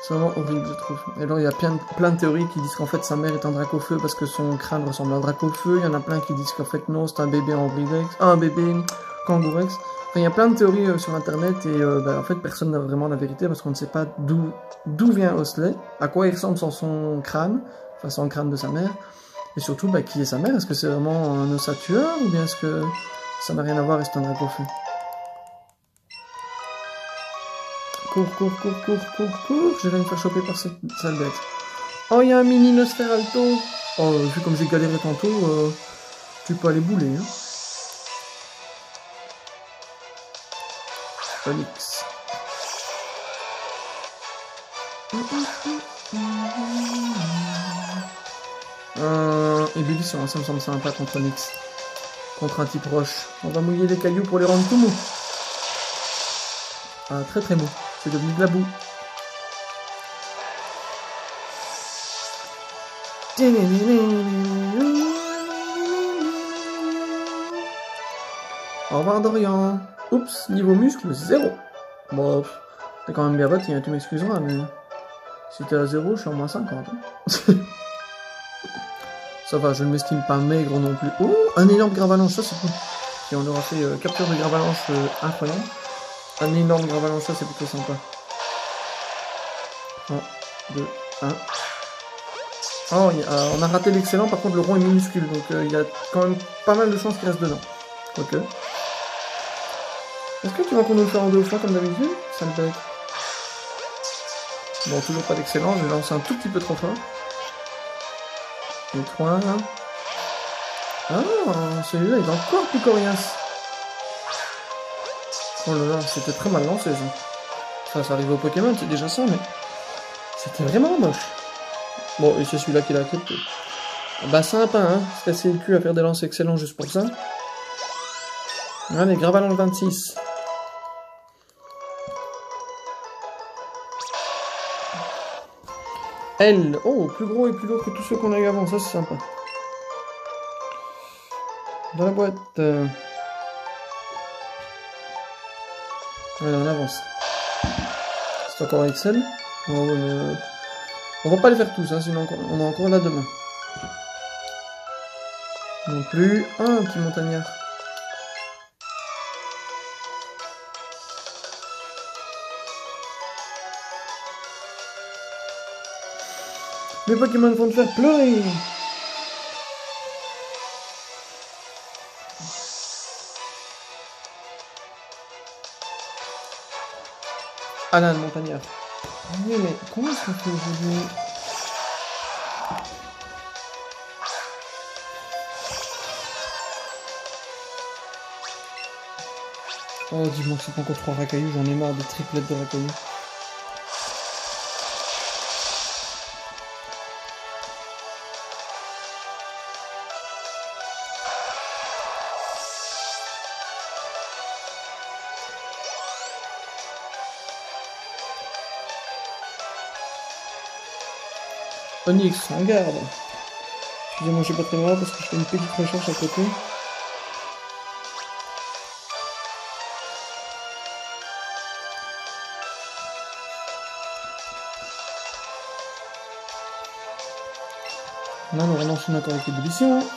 C'est vraiment horrible, je trouve. Et alors, il y a plein de théories qui disent qu'en fait, sa mère est un Dracofeu parce que son crâne ressemble à un Dracofeu. Il y en a plein qui disent qu'en fait, non, c'est un bébé Ambridex, un bébé Kangourex. Enfin, il y a plein de théories sur Internet et en fait, personne n'a vraiment la vérité parce qu'on ne sait pas d'où vient Oslet, à quoi il ressemble sans son crâne, enfin, sans le crâne de sa mère. Et surtout, qui est sa mmère? Est-ce que c'est vraiment un ossature ou bien est-ce que ça n'a rien à voir et c'est un Dracofeu? Cours, je vais me faire choper par cette sale bête. Oh, il y a un mini Nosferalto. Oh, vu comme j'ai galéré tantôt, tu peux aller bouler, hein. Onyx. Ébullition, ça me semble sympa contre Onyx. Contre un type roche. On va mouiller les cailloux pour les rendre tout mous. Ah, très mou. C'est devenu de la boue. Au revoir Dorian. Oups, niveau muscle, 0. Bon, t'es quand même bien bâti, hein, tu m'excuseras, mais... Si t'es à 0, je suis en moins 50. Hein. Ça va, je ne m'estime pas maigre non plus. Oh, un énorme gravalanche, ça c'est cool. Et on aura fait capture de gravalanche incroyable. Un énorme gravalanche, ça c'est plutôt sympa. 1, 2, 1. Oh, on a raté l'excellent, par contre le rond est minuscule, donc il y a quand même pas mal de chances qu'il reste dedans. Ok. Est-ce que tu vas qu'on nous le faire en 2 fois comme d'habitude? Ça me bête. Bon, toujours pas d'excellent, j'ai lancé un tout petit peu trop fort. Et 3. Ah, celui-là il est encore plus coriace. Oh là là, c'était très mal lancé ça. Enfin, ça arrive au Pokémon, c'est déjà ça, mais... C'était vraiment moche. Bon, et c'est celui-là qui l'a accepté. Bah sympa, hein, se casser le cul à faire des lances excellents juste pour ça. Allez, Gravalanche 26. L. Oh, plus gros et plus lourd que tous ceux qu'on a eu avant, ça c'est sympa. Dans la boîte. Allez, on avance. C'est encore Excel. On va pas les faire tous, hein, sinon on a encore là demain. Non plus. Ah, un petit montagnard. Mes Pokémon vont te faire pleurer. Alan, le montagnard. Oui, mais comment est-ce qu'on fait aujourd'hui? Oh, dis-moi que c'est pas encore 3 racailloux, j'en ai marre des triplettes de racailloux. Onyx, en garde. Excusez-moi, je suis pas très loin parce que je fais une petite recherche à côté. Là, on relance une accord avec ébullition.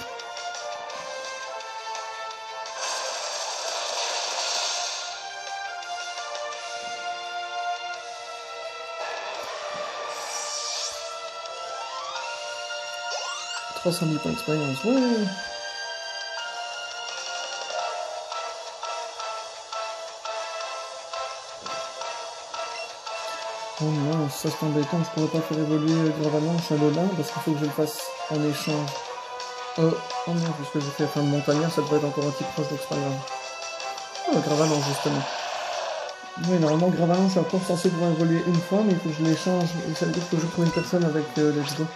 $310 points d'expérience, ouais. Oh non, ça c'est embêtant, je pourrais pas faire évoluer Gravalanche à Lola parce qu'il faut que je le fasse en échange. Oh non, parce que j'ai fait fin de montagnard, ça devrait être encore un petit proche, donc c'est pas grave. Oh, Gravalanche justement. Oui, normalement Gravalanche est encore censé pouvoir évoluer une fois, mais il faut que je l'échange, et ça veut dire que je trouve une personne avec Let's Go.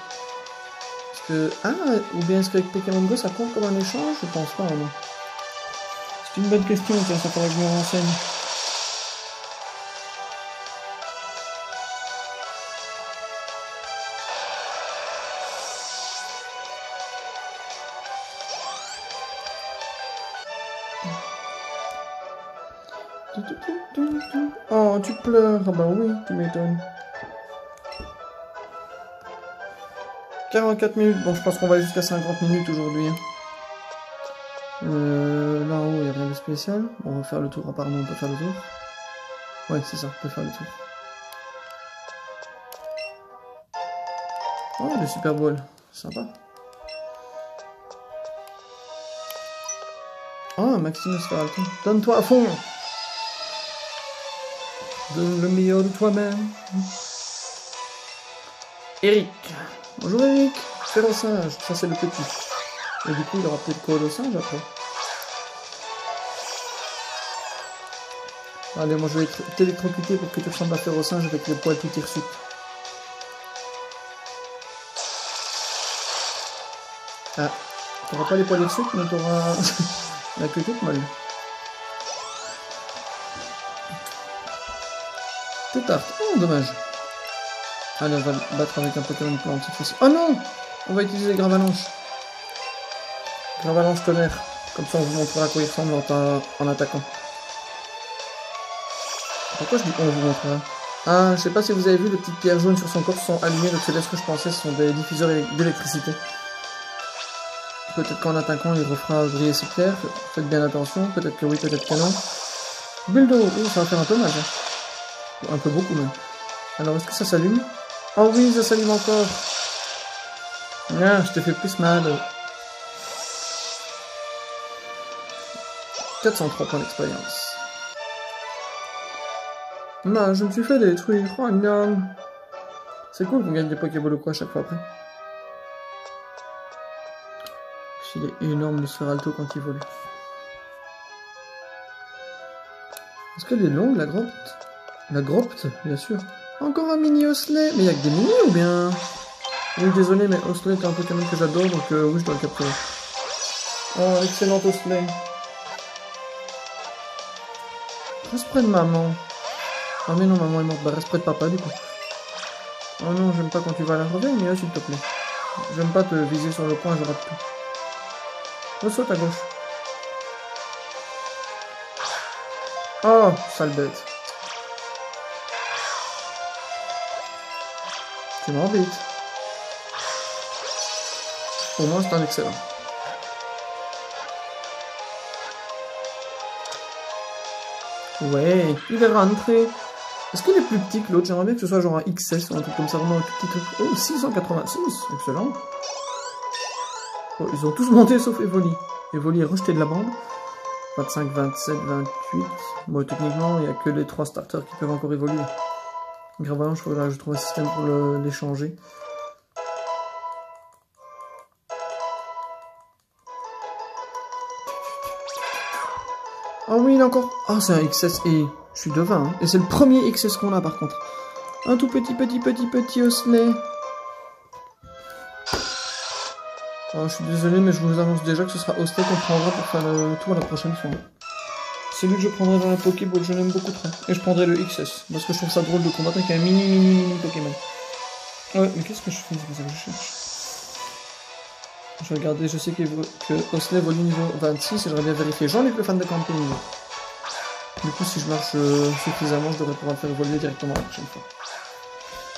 Parce que... Ah, ou bien est-ce qu'avec Pokémon Go ça compte comme un échange? Je pense pas, non. C'est une bonne question, tiens, ça faudrait que je me renseigne. Oh, tu pleures. Ah bah oui, tu m'étonnes. 44 minutes. Bon, je pense qu'on va jusqu'à 50 minutes aujourd'hui. Là en haut, il n'y a rien de spécial. Bon, on va faire le tour. Apparemment, on peut faire le tour. Ouais, c'est ça, on peut faire le tour. Oh, le Super Bowl. Sympa. Oh, Maximus Feralton. Donne-toi à fond. Donne le meilleur de toi-même. Eric. Bonjour Eric. Férocinge. Ça, c'est le petit. Et du coup, il aura peut-être Colossinge après. Allez, moi je vais t'électrocuter pour que tu ressembles à Férocinge avec les poils tout hirsutes. Ah, t'auras pas les poils hirsutes, mais t'auras la queue toute molle. Tétard. Oh, dommage. Allez, on va le battre avec un Pokémon plante cette fois-ci. Oh non! On va utiliser Gravalanche. Gravalanche tonnerre. Comme ça, on vous montrera à quoi il ressemble en attaquant. Pourquoi je dis on vous montrera? Ah, je sais pas si vous avez vu, les petites pierres jaunes sur son corps sont allumées, donc c'est là ce que je pensais, ce sont des diffuseurs d'électricité. Peut-être qu'en attaquant, il refera briller ses pierres. Faites bien attention, peut-être que oui, peut-être que non. Bulle oh, ça va faire un peu mal, hein. Un peu beaucoup même. Alors, est-ce que ça s'allume? Oh oui, ça s'allume encore. Ah, je te fais plus mal. 403 points d'expérience. Non, je me suis fait détruire. Oh non. C'est cool qu'on gagne des Pokéballs quoi à chaque fois après. Il est énorme le Sferalto quand il vole. Est-ce qu'elle est longue la grotte? La grotte, bien sûr. Encore un mini Osley. Mais il y a que des mini ou bien? Oui, désolé, mais Osley est un Pokémon que j'adore, donc oui, je dois le capturer. Oh, excellent Osley. Reste près de maman. Ah mais non, maman est morte. Bah reste près de papa, du coup. Oh non, j'aime pas quand tu vas à la revienne, mais s'il te plaît. J'aime pas te viser sur le coin, je rate tout. Oh, saute à gauche. Oh, sale bête. Tu m'embites. Pour moi, c'est un excellent. Ouais, il est rentré. Est-ce qu'il est plus petit que l'autre? J'aimerais bien que ce soit genre un XS ou un truc comme ça, vraiment un tout petit truc. Oh, 686, excellent. Oh, ils ont tous monté sauf Evoli. Evoli est rejeté de la bande. 25, 27, 28. Bon, techniquement, il n'y a que les 3 starters qui peuvent encore évoluer. Gravalanche, il faudra que je trouve un système pour l'échanger. Ah oui, il est encore... Ah, c'est un XS et je suis de 20. Hein. Et c'est le premier XS qu'on a par contre. Un tout petit Osley. Oh, je suis désolé, mais je vous annonce déjà que ce sera Osley qu'on prendra pour faire le tour la prochaine fois. Celui que je prendrai dans la Pokéball, je l'aime beaucoup trop. Et je prendrai le XS, parce que je trouve ça drôle de combattre avec un mini Pokémon. Ouais, mais qu'est-ce que je fais? C'est pas ça que je cherche. Je vais regarder, je sais que Osley vole niveau 26 et j'aurais bien vérifié. J'en ai plus fan de camping. Du coup, si je marche suffisamment, je devrais pouvoir le faire évoluer directement la prochaine fois.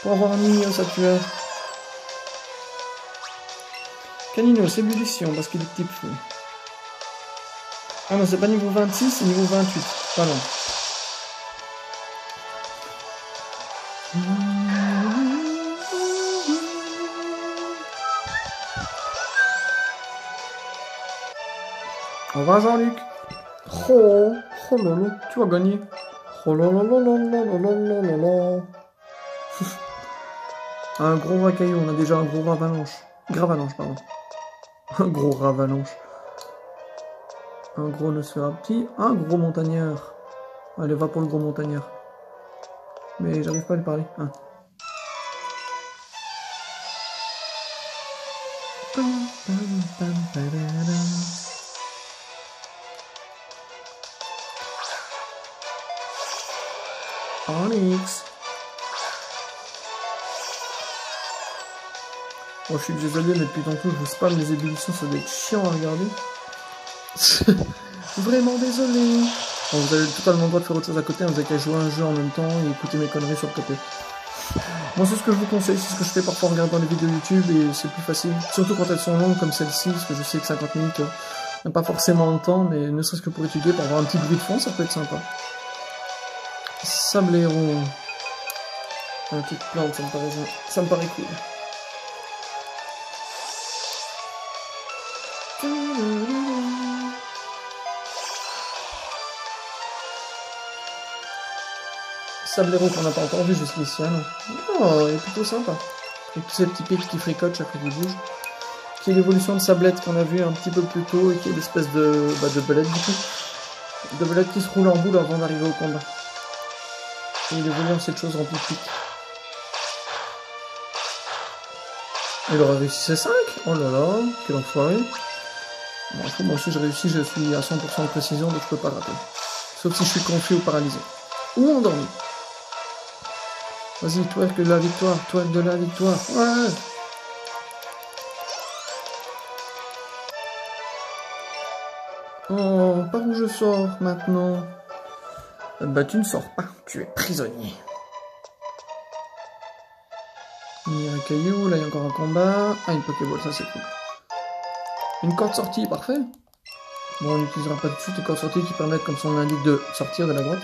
Pour avoir un mini Osatueur. Caninos, ébullition, parce qu'il est type fou. Ah non, c'est pas niveau 26, c'est niveau 28. Pas non. Au revoir Jean-Luc. Oh lolo, tu vas gagner. Oh lolo. Un gros racaillou, on a déjà un gros Gravalanche, pardon. Un gros Ravalanche. Un gros Nosferatu, un gros montagnard. Allez, va pour le gros montagnard. Mais j'arrive pas à lui parler. Ah. Onyx. Oh, je suis désolé, mais depuis tantôt, je vous spam les ébullitions, ça doit être chiant à regarder. Vraiment désolé. Bon, vous avez totalement le droit de faire autre chose à côté, vous avez qu'à jouer à un jeu en même temps et écouter mes conneries sur le côté. Moi, c'est ce que je vous conseille, c'est ce que je fais parfois en regardant les vidéos YouTube et c'est plus facile. Surtout quand elles sont longues comme celle-ci, parce que je sais que 50 minutes n'a pas forcément le temps, mais ne serait-ce que pour étudier, pour avoir un petit bruit de fond, ça peut être sympa. Sablero. Un truc plante, ça me paraît cool. Sablero qu'on n'a pas encore vu jusqu'ici, hein. Oh, il est plutôt sympa. Avec tous ces petits pics qui fricotent chaque fois qu'il bouge. Qui est l'évolution de Sablette qu'on a vu un petit peu plus tôt et qui est l'espèce de belette du coup. De belette qui se roule en boule avant d'arriver au combat. Et il évolue en cette chose remplie de pics. Il aura réussi ses 5. Oh là là, quel enfoiré. Bon, moi aussi j'ai réussi, je suis à 100% de précision donc je peux pas rater. Sauf si je suis confus ou paralysé. Ou endormi. Vas-y, twerk de la victoire, twerk de la victoire. Ouais. Oh, par où je sors maintenant? Bah tu ne sors pas, tu es prisonnier. Il y a un caillou, là il y a encore un combat. Ah, une Pokéball, ça c'est cool. Une corde sortie, parfait. Bon, on n'utilisera pas tout de suite les cordes sorties qui permettent, comme son nom l'indique, de sortir de la grotte.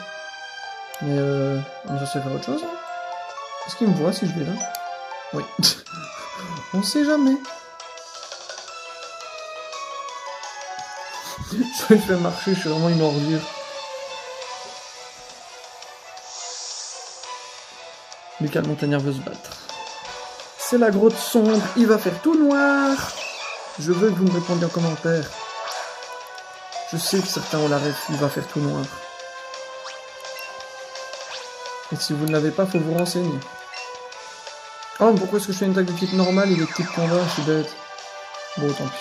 Mais on va essayer de faire autre chose. Est-ce qu'il me voit si je vais là? Oui. On sait jamais. Je vais marcher, je suis vraiment une ordure. Lucas le montagnard veut se battre. C'est la grotte sombre, il va faire tout noir. Je veux que vous me répondiez en commentaire. Je sais que certains ont la ref, il va faire tout noir. Et si vous ne l'avez pas, faut vous renseigner. Oh, pourquoi est-ce que je fais une attaque de type normal et de type combat? Je suis bête. Bon, tant pis.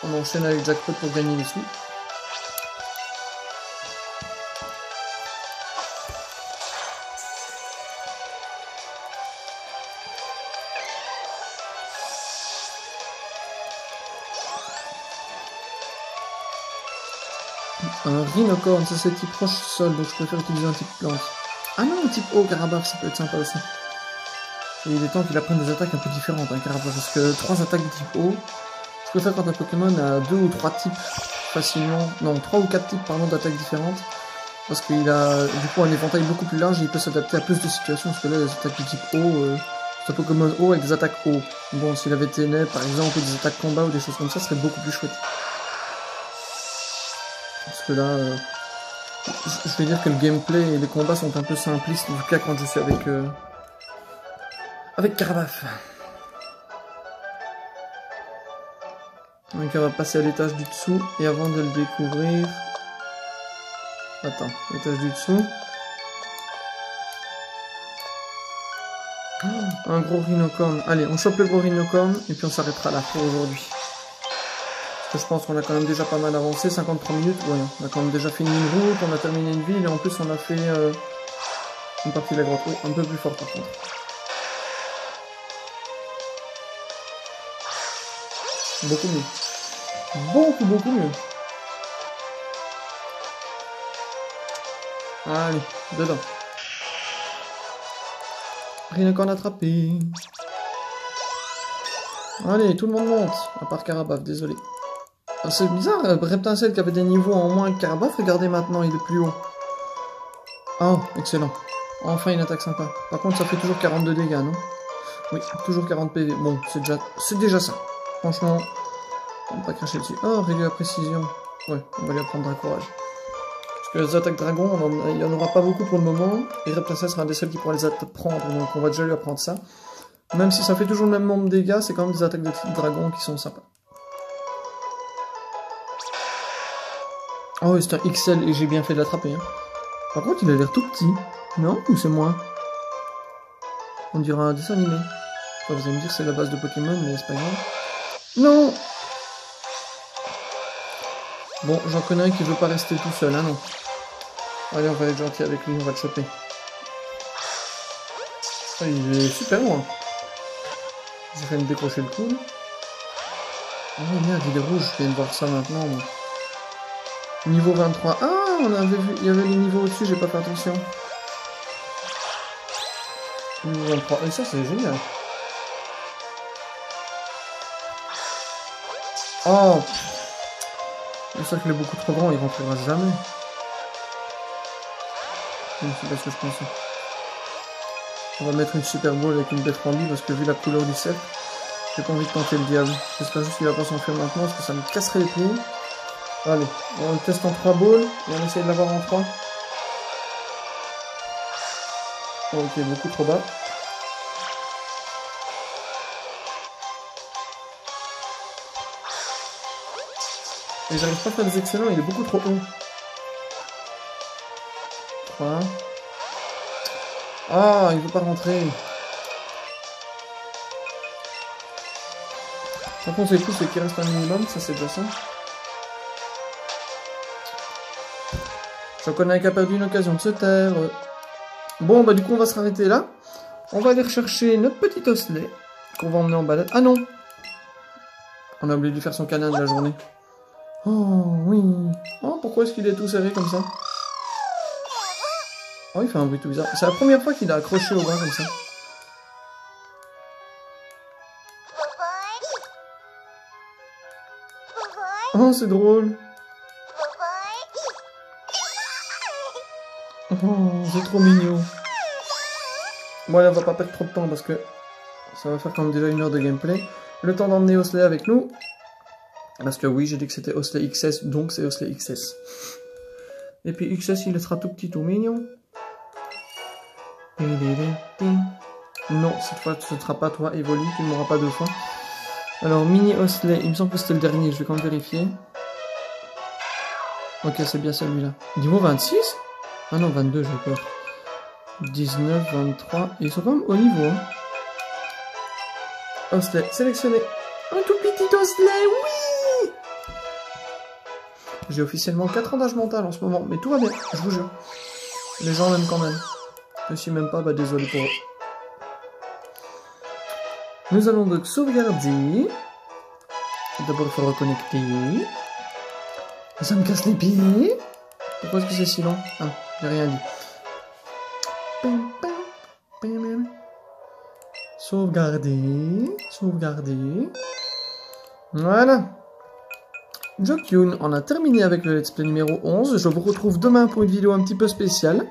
On enchaîne avec Jackpot pour gagner les sous. Un Rhinocorn, ça c'est type roche sol, donc je préfère utiliser un type plante. Ah non, type eau, Carabar, ça peut être sympa aussi. Et il est temps qu'il apprenne des attaques un peu différentes, hein, Carabar, parce que 3 attaques de type eau, je préfère quand un Pokémon a 2 ou 3 types facilement, non, 3 ou 4 types pardon d'attaques différentes, parce qu'il a du coup un éventail beaucoup plus large et il peut s'adapter à plus de situations, parce que là les attaques de type eau, c'est un Pokémon eau avec des attaques eau. Bon, s'il avait Ténèbres par exemple, ou des attaques combat ou des choses comme ça, ce serait beaucoup plus chouette. Parce que là, je vais dire que le gameplay et les combats sont un peu simplistes, en tout cas quand je suis avec Carabaf. Donc on va passer à l'étage du dessous, et avant de le découvrir... Attends, l'étage du dessous... Un gros Rhinocorn. Allez, on chope le gros Rhinocorn, et puis on s'arrêtera là pour aujourd'hui. Je pense qu'on a quand même déjà pas mal avancé, 53 minutes, ouais, on a quand même déjà fini une route, on a terminé une ville, et en plus on a fait une partie de la grotte, un peu plus fort par contre. Beaucoup mieux. Beaucoup mieux. Allez, dedans. Rhinocorn attrapé. Allez, tout le monde monte, à part Carabaf, désolé. Ah, c'est bizarre, Reptincelle qui avait des niveaux en moins que Carabaf, regardez maintenant, il est plus haut. Oh, excellent. Enfin une attaque sympa. Par contre, ça fait toujours 42 dégâts, non? Oui, toujours 40 PV. Bon, c'est déjà ça. Franchement, on va pas cracher dessus. Oh, réduit la précision. Ouais, on va lui apprendre un courage. Parce que les attaques dragon, il n'y en aura pas beaucoup pour le moment. Et Reptincelle sera un des seuls qui pourra les apprendre, donc on va déjà lui apprendre ça. Même si ça fait toujours le même nombre de dégâts, c'est quand même des attaques de type dragon qui sont sympas. Oh, c'est un XL et j'ai bien fait de l'attraper. Hein. Par contre, il a l'air tout petit. Non? Ou c'est moi? On dirait un dessin animé. Enfin, vous allez me dire c'est la base de Pokémon, mais c'est pas grave. Non! Bon, j'en connais un qui veut pas rester tout seul, hein, non. Allez, on va être gentil avec lui, on va le choper. Ah, il est super loin. J'ai fait me décrocher le coude. Oh merde, il est rouge, je viens de voir ça maintenant. Moi. Niveau 23. Ah, on avait vu, il y avait les niveaux au-dessus, j'ai pas fait attention. Niveau 23. Et ça, c'est génial. Oh, le cercle est beaucoup trop grand, il rentrera jamais. C'est pas ce que je pensais. On va mettre une Super Ball avec une Death Candy parce que vu la couleur du cercle, j'ai pas envie de tenter le diable. J'espère juste qu'il va pas s'enfuir maintenant parce que ça me casserait les pieds. Allez, on le teste en 3 balls et on essaye de l'avoir en 3. Ok, beaucoup trop bas. Et j'arrive pas à faire des excellents, il est beaucoup trop haut. 3. Ah, il veut pas rentrer. Par contre, c'est cool, c'est qu'il reste un minimum, ça c'est déjà ça. Je connais qui a perdu une occasion de se taire. Bon, bah du coup, on va se arrêter là. On va aller rechercher notre petit osselet qu'on va emmener en balade. Ah non! On a oublié de lui faire son câlin de la journée. Oh, oui. Oh, pourquoi est-ce qu'il est tout serré comme ça? Oh, il fait un bruit tout bizarre. C'est la première fois qu'il a accroché au bras comme ça. Oh, c'est drôle. Oh, c'est trop mignon. Bon, là, on va pas perdre trop de temps parce que ça va faire quand même déjà 1 heure de gameplay. Le temps d'emmener Osley avec nous. Parce que oui, j'ai dit que c'était Osley XS, donc c'est Osley XS. Et puis XS, il sera tout petit, tout mignon. Non, cette fois, ce ne sera pas toi, Evoli, tu ne m'auras pas 2 fois. Alors, mini Osley, il me semble que c'était le dernier, je vais quand même vérifier. Ok, c'est bien celui-là. Niveau 26? Ah non, 22, j'ai peur. 19, 23, ils sont quand même au niveau. Hein. Osley, sélectionné. Un tout petit Osley, oui! J'ai officiellement 4 ans d'âge mental en ce moment, mais tout va bien, je vous jure. Les gens l'aiment quand même. Et si même pas, bah désolé pour eux. Nous allons donc sauvegarder. D'abord, il faut reconnecter. Ça me casse les pieds. Pourquoi est-ce que c'est si long? Ah, j'ai rien dit. Sauvegarder. Sauvegarder. Voilà. Jokyun, on a terminé avec le let's play numéro 11. Je vous retrouve demain pour une vidéo un petit peu spéciale.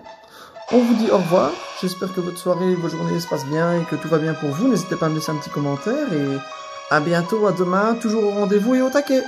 On vous dit au revoir. J'espère que votre soirée, vos journées se passent bien et que tout va bien pour vous. N'hésitez pas à me laisser un petit commentaire et à bientôt, à demain, toujours au rendez-vous et au taquet.